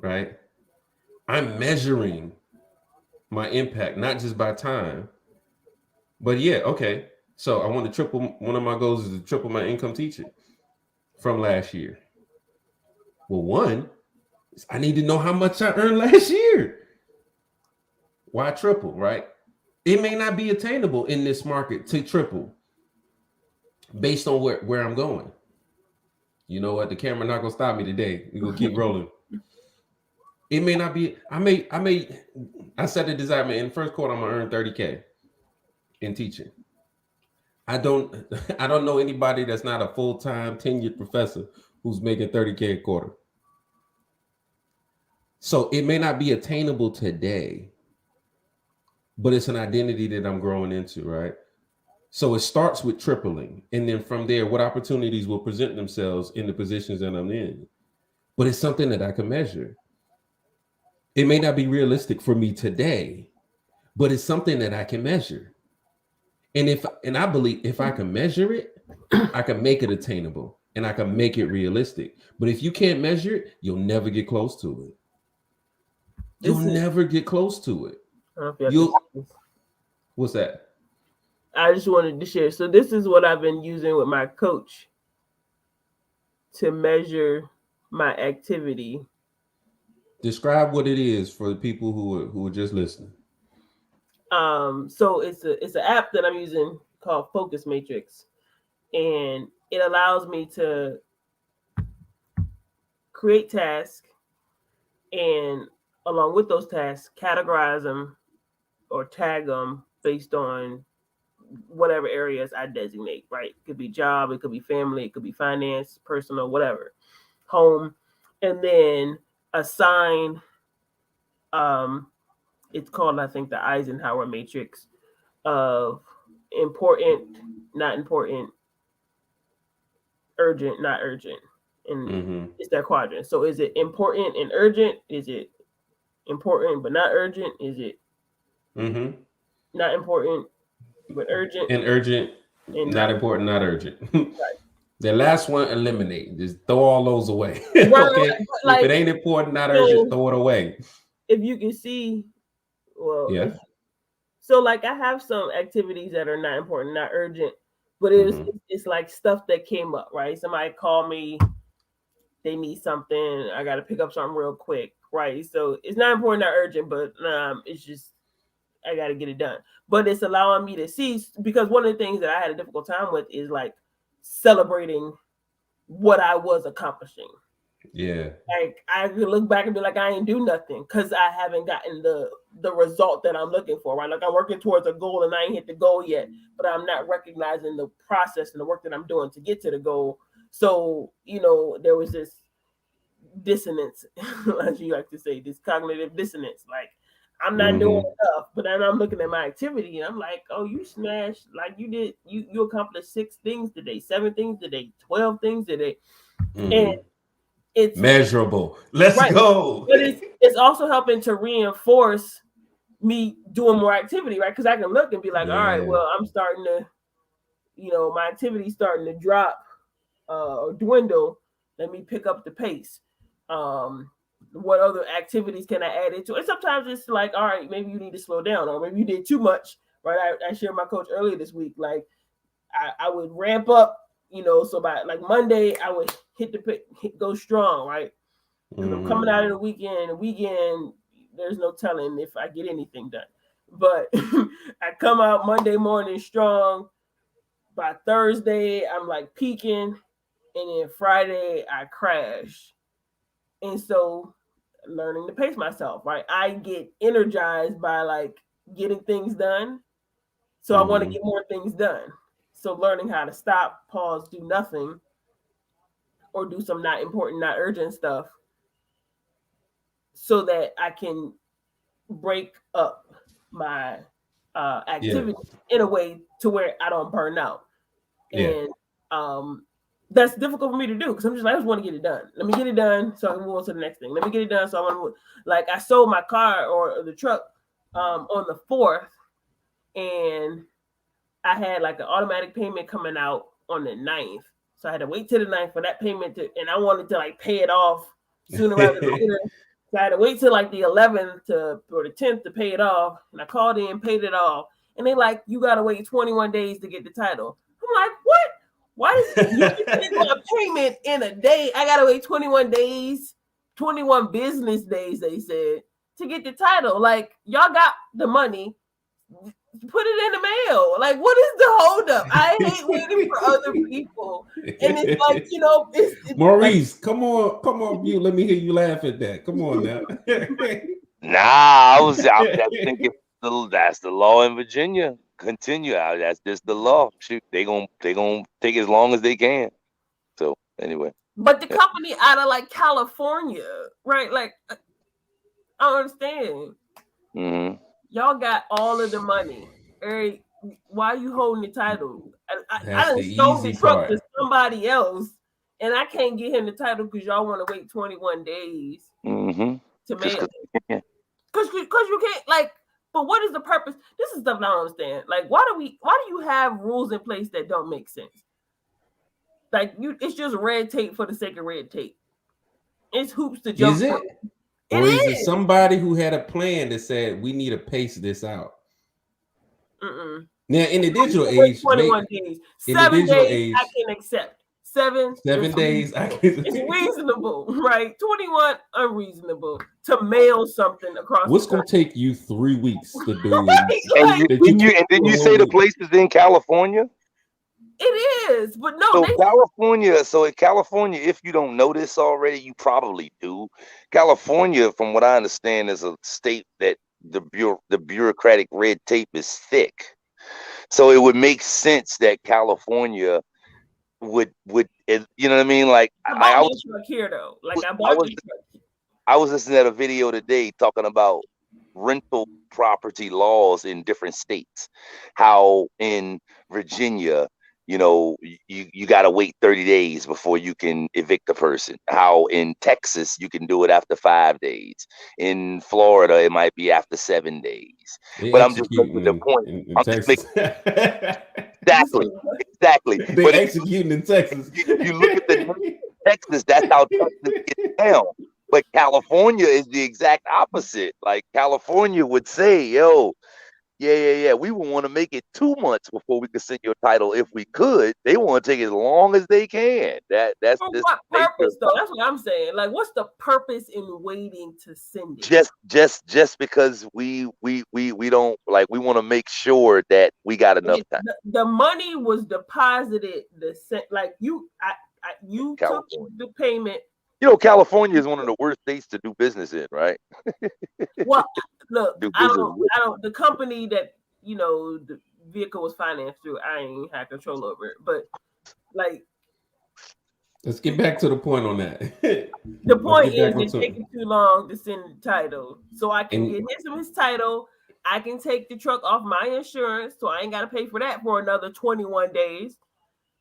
A: Right? I'm measuring my impact, not just by time, but yeah, okay. So I want to triple, one of my goals is to triple my income teaching from last year. Well, one, I need to know how much I earned last year. Why triple, right? It may not be attainable in this market to triple based on where I'm going. You know what? The camera not gonna stop me today. We're gonna keep rolling. It may not be, I set a desire in the first quarter, I'm gonna earn 30K in teaching. I don't know anybody that's not a full-time tenured professor who's making 30K a quarter. So it may not be attainable today, but it's an identity that I'm growing into, right? So it starts with tripling. And then from there, what opportunities will present themselves in the positions that I'm in? But it's something that I can measure. It may not be realistic for me today, but it's something that I can measure. And I believe if I can measure it, I can make it attainable and I can make it realistic. But if you can't measure it, you'll never get close to it. You'll never get close to it. What's that?
C: I just wanted to share. So this is what I've been using with my coach to measure my activity.
A: Describe what it is for the people who are just listening.
C: So it's an app that I'm using called Focus Matrix, and it allows me to create tasks, and along with those tasks, categorize them or tag them based on whatever areas I designate, right? It could be job, it could be family, it could be finance, personal, whatever, home, and then assign it's called, I think, the Eisenhower matrix of important, not important, urgent, not urgent. And it's that quadrant. So is it important and urgent? Is it important but not urgent? Is it not important but urgent?
A: And urgent,
C: And
A: not
C: not
A: important, not urgent.
C: right.
A: The last one, eliminate. Just throw all those away.
C: Right,
A: Okay. If
C: like,
A: it ain't important, not
C: so
A: urgent, throw it away.
C: if you can see, well,
A: Yeah.
C: so like I have some activities that are not important, not urgent, but it's like stuff that came up, right? Somebody called me, they need something, I got to pick up something real quick, right? So it's not important, not urgent, but it's just I got to get it done. But it's allowing me to see, because one of the things that I had a difficult time with is like celebrating what I was accomplishing.
A: Yeah.
C: Like I could look back and be like, I ain't do nothing because I haven't gotten the result that I'm looking for, right? Like I'm working towards a goal and I ain't hit the goal yet, but I'm not recognizing the process and the work that I'm doing to get to the goal. So, there was this dissonance, as you like to say, this cognitive dissonance. Like I'm not doing enough, but then I'm looking at my activity and I'm like, oh, you smashed, like you accomplished 6 things today, 7 things today, 12 things today. And it's
A: measurable. Let's
C: right,
A: go.
C: but it's also helping to reinforce me doing more activity, right? Because I can look and be like, all right, well, I'm starting to, my activity's starting to drop or dwindle. Let me pick up the pace. What other activities can I add into it? And sometimes it's like, all right, maybe you need to slow down, or maybe you did too much, right? I shared my coach earlier this week. Like I would ramp up, so by like Monday, I would go strong, right? Because I'm coming out of the weekend, there's no telling if I get anything done. But I come out Monday morning strong. By Thursday, I'm like peaking. And then Friday, I crash. And so learning to pace myself, right? I get energized by like getting things done. So I want to get more things done. So learning how to stop, pause, do nothing, or do some not important, not urgent stuff so that I can break up my activity in a way to where I don't burn out. And that's difficult for me to do because I'm just like, I just want to get it done. Let me get it done so I can move on to the next thing. Let me get it done so I want to move. Like I sold my car or the truck on the 4th, and I had like an automatic payment coming out on the 9th. So I had to wait till the 9th for that payment and I wanted to like pay it off sooner rather than later. So I had to wait till like the 11th or the 10th to pay it off. And I called in, paid it off. And they like, you got to wait 21 days to get the title. I'm like, what? Why does you take my payment in a day? I got to wait 21 days, 21 business days, they said, to get the title. Like, y'all got the money. Put it in the mail. Like, what is the holdup? I hate waiting for other people. And it's like, it's
A: Maurice, like, come on, you. Let me hear you laugh at that. Come on now.
B: I was thinking that's the law in Virginia. Continue. That's just the law. Shoot, they gonna take as long as they can. So anyway.
C: But the company out of like California, right? Like, I don't understand. Y'all got all of the money. Eric, why are you holding the title? I done sold the truck to somebody else, and I can't get him the title because y'all want to wait 21 days to mail it. Because you can't, like, but what is the purpose? This is stuff I don't understand. Like, why do you have rules in place that don't make sense? Like, it's just red tape for the sake of red tape. It's hoops to jump.
A: Is it? Or is it somebody who had a plan that said we need to pace this out? Now in the digital age,
C: 21 days, 7 days I can accept. 7
A: days
C: it's reasonable, right? 21 unreasonable to mail something across.
A: What's gonna take you 3 weeks to do?
B: And then you say the place is in California.
C: It is, but no.
B: So California. So in California, if you don't know this already, you probably do. California, from what I understand, is a state that the bureaucratic red tape is thick. So it would make sense that California would you know what I mean? Like I was
C: here though. Like
B: I was listening to a video today talking about rental property laws in different states. How in Virginia, you got to wait 30 days before you can evict a person. How in Texas, you can do it after 5 days. In Florida, it might be after 7 days.
A: They
B: But I'm just making the
A: executing
B: point.
A: in
B: I'm just
A: Texas.
B: making exactly.
A: They
B: But
A: executing in Texas.
B: you look at the Texas, that's how Texas gets down. But California is the exact opposite. Like California would say, yo, yeah. We would want to make it 2 months before we could send your title if we could. They want to take as long as they can. That's
C: For
B: just
C: what
B: nature.
C: purpose, though? That's what I'm saying. Like, what's the purpose in waiting to send it?
B: Just because we don't like, we want to make sure that we got enough time.
C: The money was deposited. You took the payment.
B: California is one of the worst states to do business in, right?
C: Well, look, I don't. The company that the vehicle was financed through, I ain't had control over it. But like,
A: let's get back to the point on that.
C: The point is, it's taking too long to send the title, so I can get his title. I can take the truck off my insurance, so I ain't got to pay for that for another 21 days,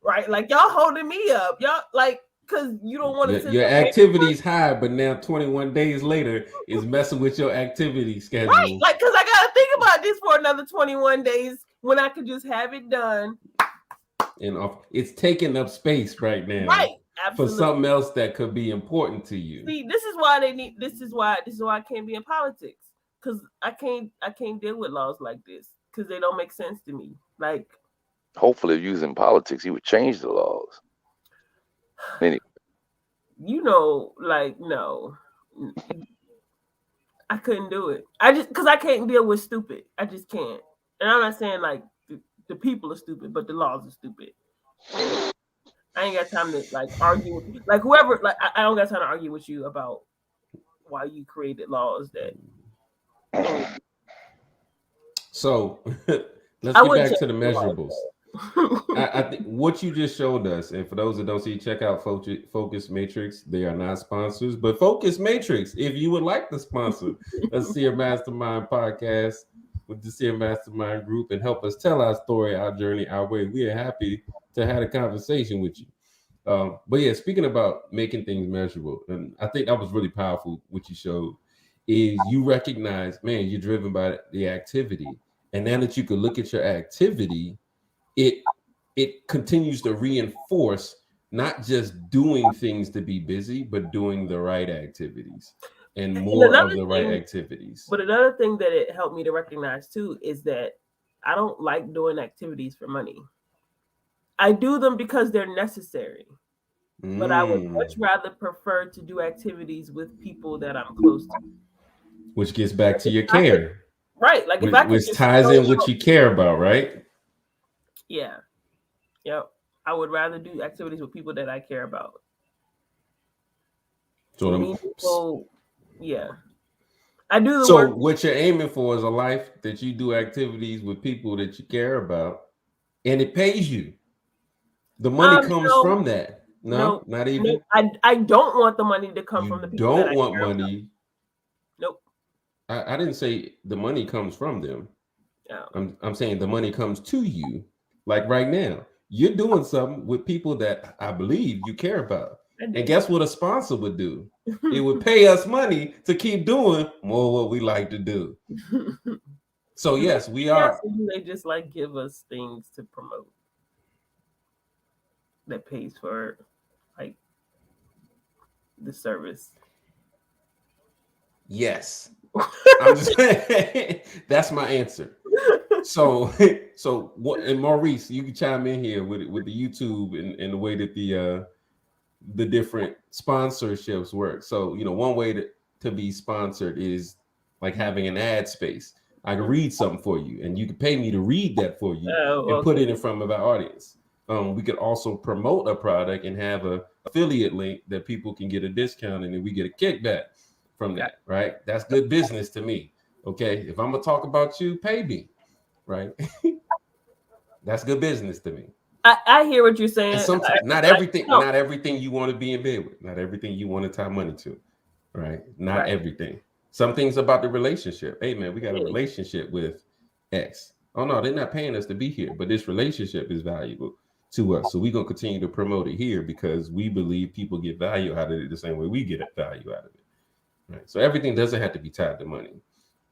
C: right? Like, y'all holding me up, y'all like. Because you don't want to.
A: Your activity's high, but now 21 days later is messing with your activity schedule.
C: Right, like, because I got to think about this for another 21 days when I could just have it done.
A: And it's taking up space right now.
C: Right, absolutely.
A: For something else that could be important to you.
C: See, this is why This is why I can't be in politics, because I can't deal with laws like this because they don't make sense to me. Like,
B: hopefully, using politics, he would change the laws. Anyway.
C: No, I couldn't do it. Because I can't deal with stupid. I just can't. And I'm not saying like the people are stupid, but the laws are stupid. I ain't got time to like argue with you. Like whoever. Like I don't got time to argue with you about why you created laws that.
A: So let's get back to the measurables. I think what you just showed us, and for those that don't see, check out Focus Matrix. They are not sponsors, but Focus Matrix, if you would like to sponsor a S.M.A.R.T Mastermind podcast with the S.M.A.R.T Mastermind group and help us tell our story, our journey, our way, we are happy to have a conversation with you. But yeah, speaking about making things measurable, and I think that was really powerful. What you showed is you recognize, man, you're driven by the activity, and now that you can look at your activity, it continues to reinforce not just doing things to be busy, but doing the right activities and more of the right activities.
C: But another thing that it helped me to recognize too is that I don't like doing activities for money. I do them because they're necessary, but I would much rather prefer to do activities with people that I'm close to.
A: Which gets back to your care.
C: Right. Like if
A: which ties in what you care about, right?
C: Yeah. Yep. I would rather do activities with people that I care about. So yeah. I do the work.
A: What you're aiming for is a life that you do activities with people that you care about, and it pays you. The money comes from that. No, not even.
C: I don't want the money to come from the people.
A: Don't want money.
C: Nope.
A: I didn't say the money comes from them.
C: No.
A: I'm saying the money comes to you. Like right now, you're doing something with people that I believe you care about. And guess what a sponsor would do? It would pay us money to keep doing more of what we like to do. So yes, we are.
C: They just like give us things to promote that pays for like the service.
A: Yes. I'm just that's my answer. So what? And Maurice, you can chime in here with the YouTube and the way that the different sponsorships work. So one way to be sponsored is like having an ad space. I can read something for you, and you can pay me to read that for you and put it in front of our audience. We could also promote a product and have a affiliate link that people can get a discount, and then we get a kickback from that. Right? That's good business to me. Okay, if I'm gonna talk about you, pay me. Right? That's good business to me.
C: I hear what you're saying.
A: And sometimes not everything you want to be in bed with, not everything you want to tie money to, right? Not everything. Some things about the relationship. Hey man, we got a
C: Yeah.
A: relationship with X. Oh no, they're not paying us to be here, but this relationship is valuable to us. So we're gonna continue to promote it here because we believe people get value out of it the same way we get value out of it. Right. So everything doesn't have to be tied to money.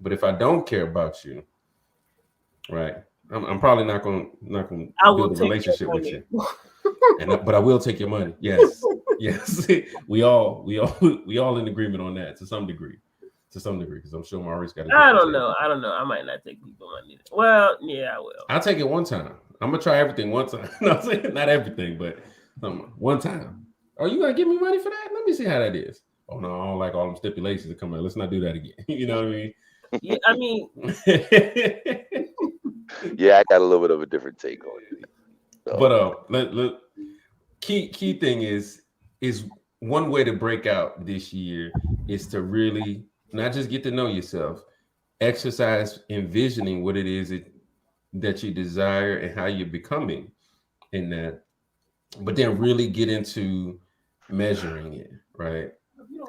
A: But if I don't care about you, right, I'm probably not gonna
C: I will
A: build a
C: take
A: relationship
C: your
A: with you.
C: money.
A: But I will take your money. Yes, yes. we all in agreement on that to some degree, because I'm sure Maurice got a
C: I
A: different
C: don't
A: take.
C: know. I don't know. I might not take people money. Well, yeah, I will.
A: I'll take it one time. I'm gonna try everything one time. No, I'm saying not everything, but one time. Oh, you gonna give me money for that? Let me see how that is. Oh no, I don't like all them stipulations that come out. Let's not do that again. You know what I mean?
C: Yeah, I mean,
B: Yeah, I got a little bit of a different take on it. So.
A: But key thing is one way to break out this year is to really not just get to know yourself, exercise envisioning what it is that you desire and how you're becoming in that, but then really get into measuring it, right?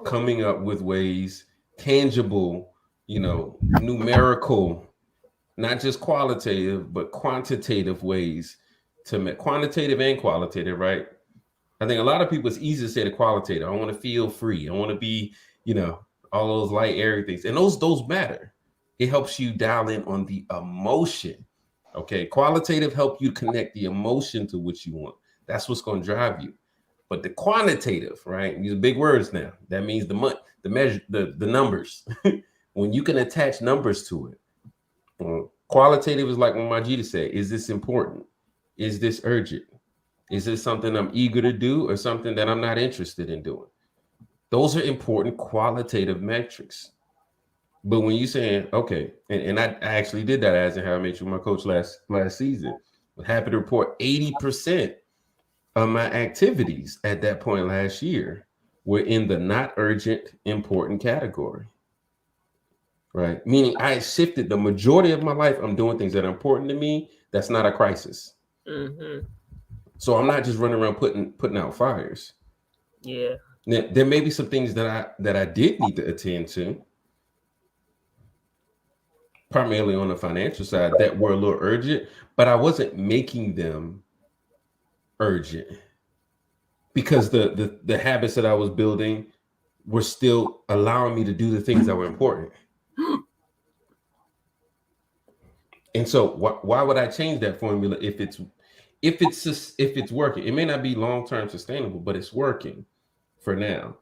A: Coming up with ways, tangible, numerical, not just qualitative, but quantitative ways to make quantitative and qualitative, right? I think a lot of people, it's easy to say the qualitative. I want to feel free. I want to be, all those light, airy things. And those matter. It helps you dial in on the emotion. Okay. Qualitative help you connect the emotion to what you want. That's what's going to drive you. But the quantitative, right? These are big words now. That means the month, the measure, the numbers. When you can attach numbers to it. Qualitative is like what Majida said. Is this important? Is this urgent? Is this something I'm eager to do or something that I'm not interested in doing? Those are important qualitative metrics. But when you're saying, okay, and I actually did that as in how I made sure my coach last season. I'm happy to report 80% of my activities at that point last year were in the not urgent, important category. Right? Meaning I shifted the majority of my life. I'm doing things that are important to me. That's not a crisis.
C: mm-hmm.
A: So I'm not just running around putting out fires.
C: Yeah.
A: Now, there may be some things that I did need to attend to, primarily on the financial side, that were a little urgent, but I wasn't making them urgent because the habits that I was building were still allowing me to do the things that were important. And so why would I change that formula if it's working? It may not be long-term sustainable, but it's working for now.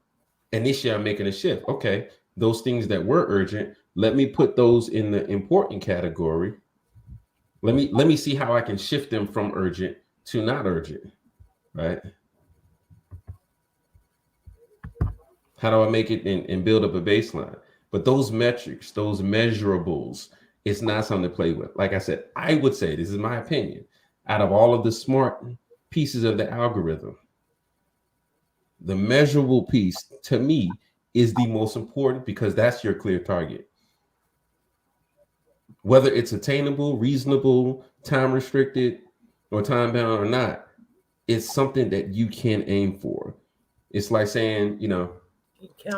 A: And this year I'm making a shift. Okay, those things that were urgent, let me put those in the important category. Let me see how I can shift them from urgent to not urgent, right? How do I make it and build up a baseline? But those metrics, those measurables, it's not something to play with. Like I said, I would say, this is my opinion, out of all of the SMART pieces of the algorithm, the measurable piece to me is the most important because that's your clear target. Whether it's attainable, reasonable, time restricted, or time bound or not, it's something that you can aim for. It's like saying,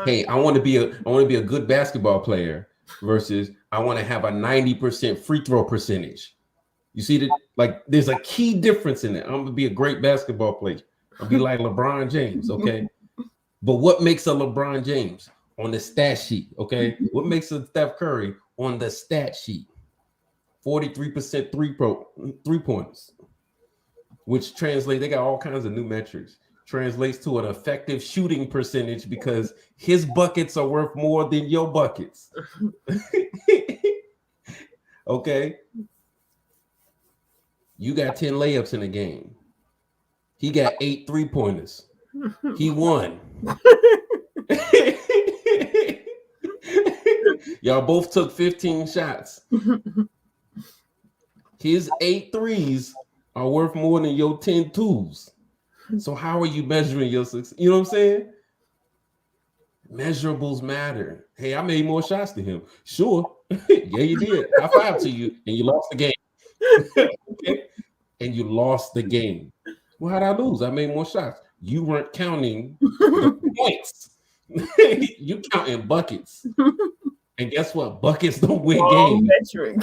A: hey, I want to be a good basketball player versus I want to have a 90% free throw percentage. You see that? Like, there's a key difference in it. I'm gonna be a great basketball player. I'll be like LeBron James, okay? But what makes a LeBron James on the stat sheet, okay? What makes a Steph Curry on the stat sheet? 43% three pointers, which translates, they got all kinds of new metrics, translates to an effective shooting percentage because his buckets are worth more than your buckets. Okay. You got 10 layups in a game. He got 8 3-pointers. He won. Y'all both took 15 shots. His 8 threes are worth more than your 10 twos. So how are you measuring your success? You know what I'm saying? Measurables matter. Hey, I made more shots than him. Sure. Yeah, you did. High five to you, and you lost the game. Okay? And you lost the game. Well, how'd I lose? I made more shots. You weren't counting the points. You counting buckets.
E: And guess what? Buckets don't win
C: Wrong
E: games.
C: metric.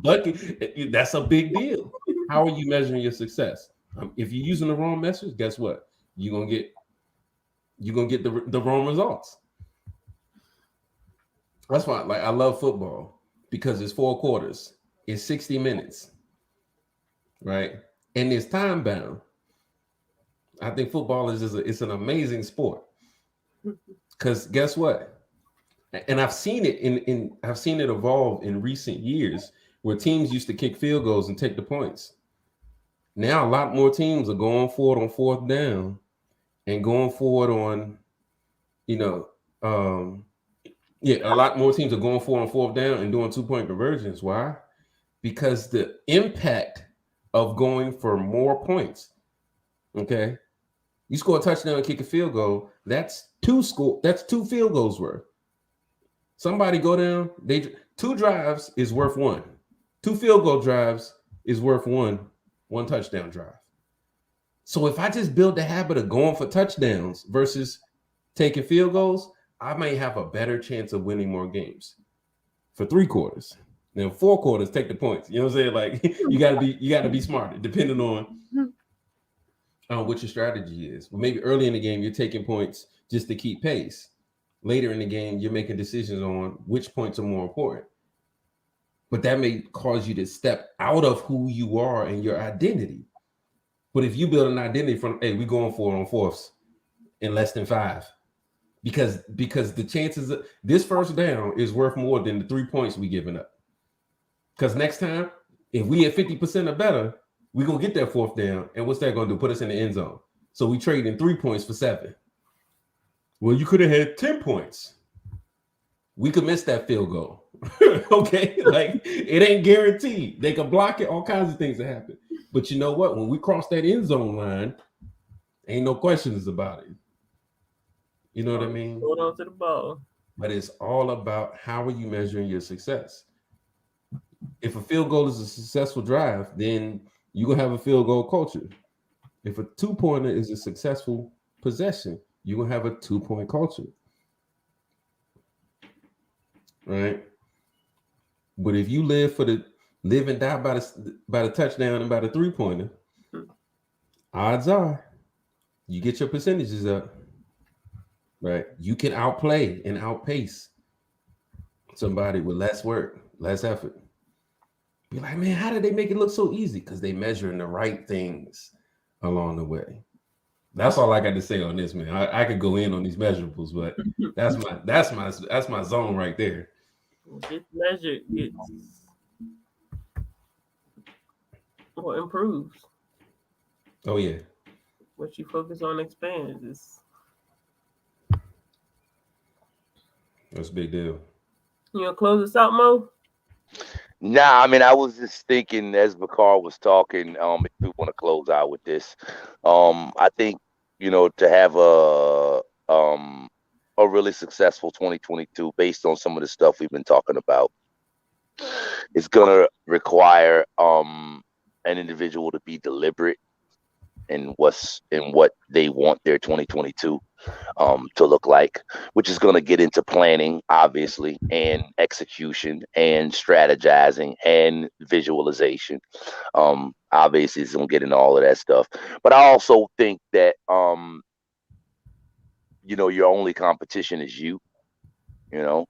E: Bucket, that's a big deal. How are you measuring your success? If you're using the wrong message, guess what? You're gonna get the wrong results. That's why, like, I love football because it's 4 quarters, it's 60 minutes, right? And it's time bound. I think football it's an amazing sport because guess what? And I've seen it I've seen it evolve in recent years where teams used to kick field goals and take the points. Now a lot more teams are going for it on fourth down and going for it on, you know, a lot more teams are going for it on fourth down and doing 2-point conversions. Why? Because the impact of going for more points. Okay. You score a touchdown and kick a field goal, that's two field goals worth. Somebody go down, 2 drives is worth 1. 2 field goal drives is worth 1 touchdown drive. So if I just build the habit of going for touchdowns versus taking field goals, I may have a better chance of winning more games for 3 quarters. Now 4 quarters, take the points. You know what I'm saying? Like you gotta be smart, depending on what your strategy is. Well, maybe early in the game you're taking points just to keep pace. Later in the game, you're making decisions on which points are more important. But that may cause you to step out of who you are and your identity. But if you build an identity from, hey, we're going for it on fourths in less than 5, because the chances of this first down is worth more than the 3 points we giving up. Because next time, if we at 50% or better, we're gonna get that fourth down. And what's that gonna do? Put us in the end zone. So we trade in 3 points for 7. Well, you could have had 10 points. We could miss that field goal. Okay, like it ain't guaranteed. They can block it, all kinds of things that happen. But you know what? When we cross that end zone line, ain't no questions about it. You know what I mean?
C: Hold on to the ball.
E: But it's all about how are you measuring your success. If a field goal is a successful drive, then you're gonna have a field goal culture. If a 2-pointer is a successful possession, you're gonna have a 2-point culture. Right? But if you live and die by the touchdown and by the 3-pointer, odds are you get your percentages up. Right? You can outplay and outpace somebody with less work, less effort. Be like, man, how did they make it look so easy? Because they measuring the right things along the way. That's all I got to say on this, man. I could go in on these measurables, but that's my zone right there.
C: Gets measured, gets or improves.
E: Oh yeah.
C: What you focus on expands.
E: That's a big deal.
C: You gonna close us out, Mo?
B: Nah, I mean, I was just thinking as Bakar was talking, if we want to close out with this, I think, to have a really successful 2022 based on some of the stuff we've been talking about, it's gonna require an individual to be deliberate in what they want their 2022 to look like, which is going to get into planning, obviously, and execution and strategizing and visualization. Obviously, it's going to get into all of that stuff. But I also think that, your only competition is you. You don't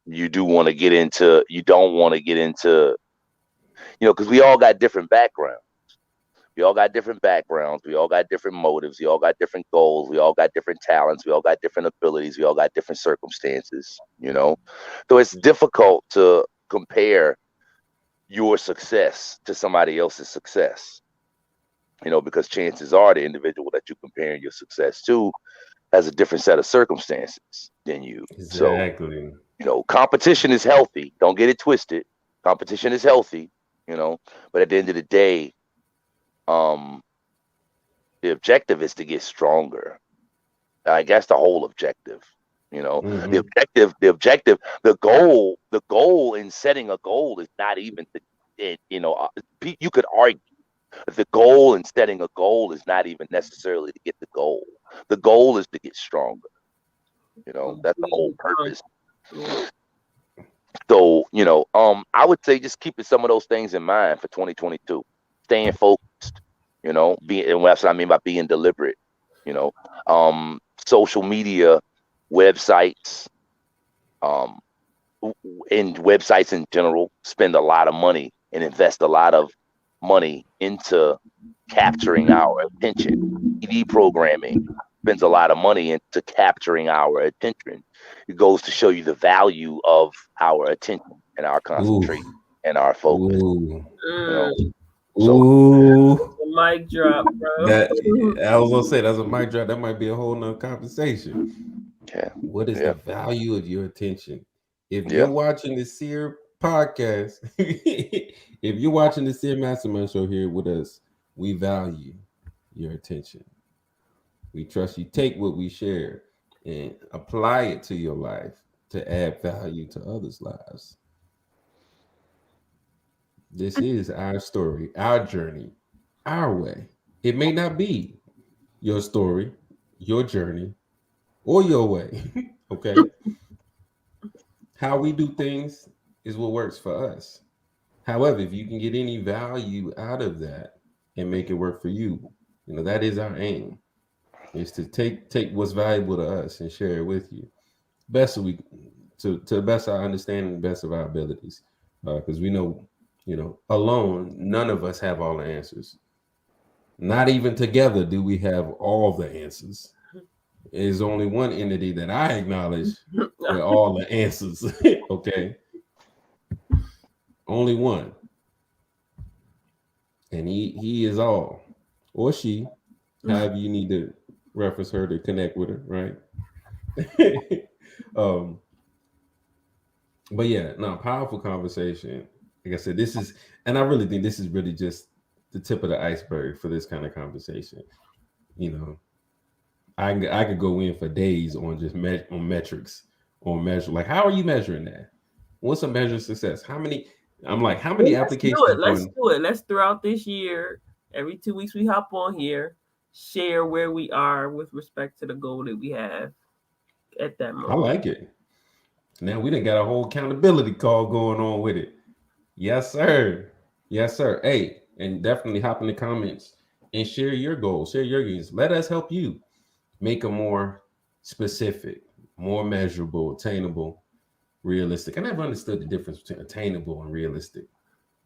B: want to get into, because we all got different backgrounds. We all got different backgrounds. We all got different motives. We all got different goals. We all got different talents. We all got different abilities. We all got different circumstances, So it's difficult to compare your success to somebody else's success, because chances are the individual that you're comparing your success to has a different set of circumstances than you.
E: Exactly.
B: So, competition is healthy. Don't get it twisted. Competition is healthy, but at the end of the day, the objective is to get stronger. I guess the whole objective,
E: Mm-hmm.
B: the goal in setting a goal is not even you could argue that the goal in setting a goal is not even necessarily to get the goal. The goal is to get stronger. That's the whole purpose.
C: Yeah.
B: So, I would say just keeping some of those things in mind for 2022, staying focused, and that's what I mean by being deliberate, you know, social media, websites, um, in websites in general, spend a lot of money and invest a lot of money into capturing our attention. TV programming spends a lot of money into capturing our attention. It goes to show you the value of our attention and our
E: Ooh,
B: concentration and our focus.
E: ooh,
B: You know, so
E: ooh.
C: Mic drop, bro.
E: That I was gonna say that's a mic drop. That might be a whole nother conversation.
B: yeah,
E: What is the
B: yeah,
E: value of your attention? If you're
B: yeah.
E: watching the Sear podcast, if you're watching the Sear Mastermind show here with us, we value your attention. We trust you take what we share and apply it to your life to add value to others' lives. This is our story, our journey, our way. It may not be your story, your journey, or your way. Okay. How we do things is what works for us. However, if you can get any value out of that and make it work for you, that is our aim. Is to take what's valuable to us and share it with you. Best of we to the best of our understanding, the best of our abilities. Because we know, alone, none of us have all the answers. Not even together do we have all the answers. There's only one entity that I acknowledge with all the answers. Okay. Only one. And he is all. Or she. However you need to reference her to connect with her, right? um, but yeah, no, powerful conversation. Like I said, and I really think this is really just the tip of the iceberg for this kind of conversation. I could go in for days on just on metrics, on measure. Like, how are you measuring that? What's a measure of success? How many applications?
C: Let's do it. Let's throughout this year, every 2 weeks we hop on here, share where we are with respect to the goal that we have at that moment.
E: I like it. Now we done got a whole accountability call going on with it. Yes, sir. Yes, sir. Hey, and definitely hop in the comments and share your goals, share your gains. Let us help you make a more specific, more measurable, attainable, realistic. I never understood the difference between attainable and realistic.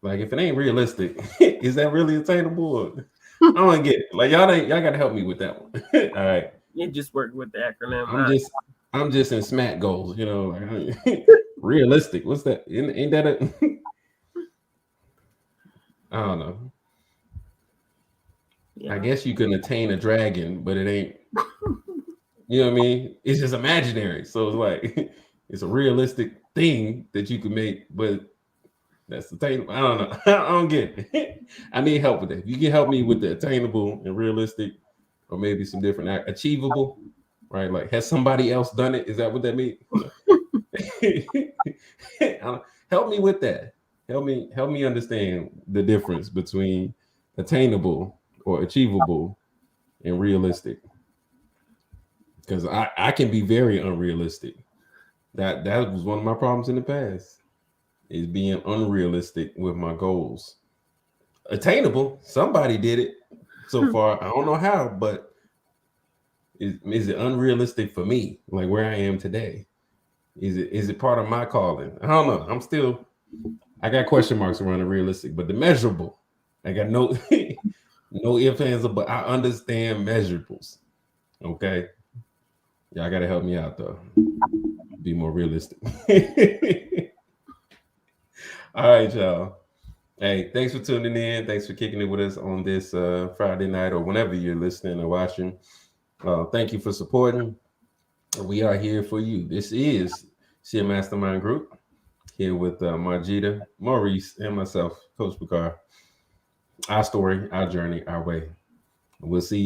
E: Like, if it ain't realistic, is that really attainable? I don't get it. Like, y'all gotta help me with that one. All right.
C: You just work with the acronym.
E: I'm just in SMART goals, like, realistic. What's that? Ain't that a I don't know. Yeah. I guess you can attain a dragon, but it ain't. You know what I mean? It's just imaginary. So it's like it's a realistic thing that you can make, but that's attainable. I don't know. I don't get it. I need help with that. If you can help me with the attainable and realistic, or maybe some different achievable, right? Like, has somebody else done it? Is that what that means? Help me with that. Help me understand the difference between attainable or achievable and realistic. Because I can be very unrealistic. That was one of my problems in the past, is being unrealistic with my goals. Attainable, somebody did it so far. I don't know how, but is it unrealistic for me? Like, where I am today? Is it part of my calling? I don't know. I got question marks around the realistic, but the measurable, I got no no ifs, ands, but I understand measurables. Okay. Y'all gotta help me out though. Be more realistic. All right, y'all. Hey, thanks for tuning in. Thanks for kicking it with us on this Friday night or whenever you're listening or watching. Thank you for supporting. We are here for you. This is S.M.A.R.T Mastermind Group, here with Margita, Maurice, and myself, Coach Picard. Our story, our journey, our way. We'll see you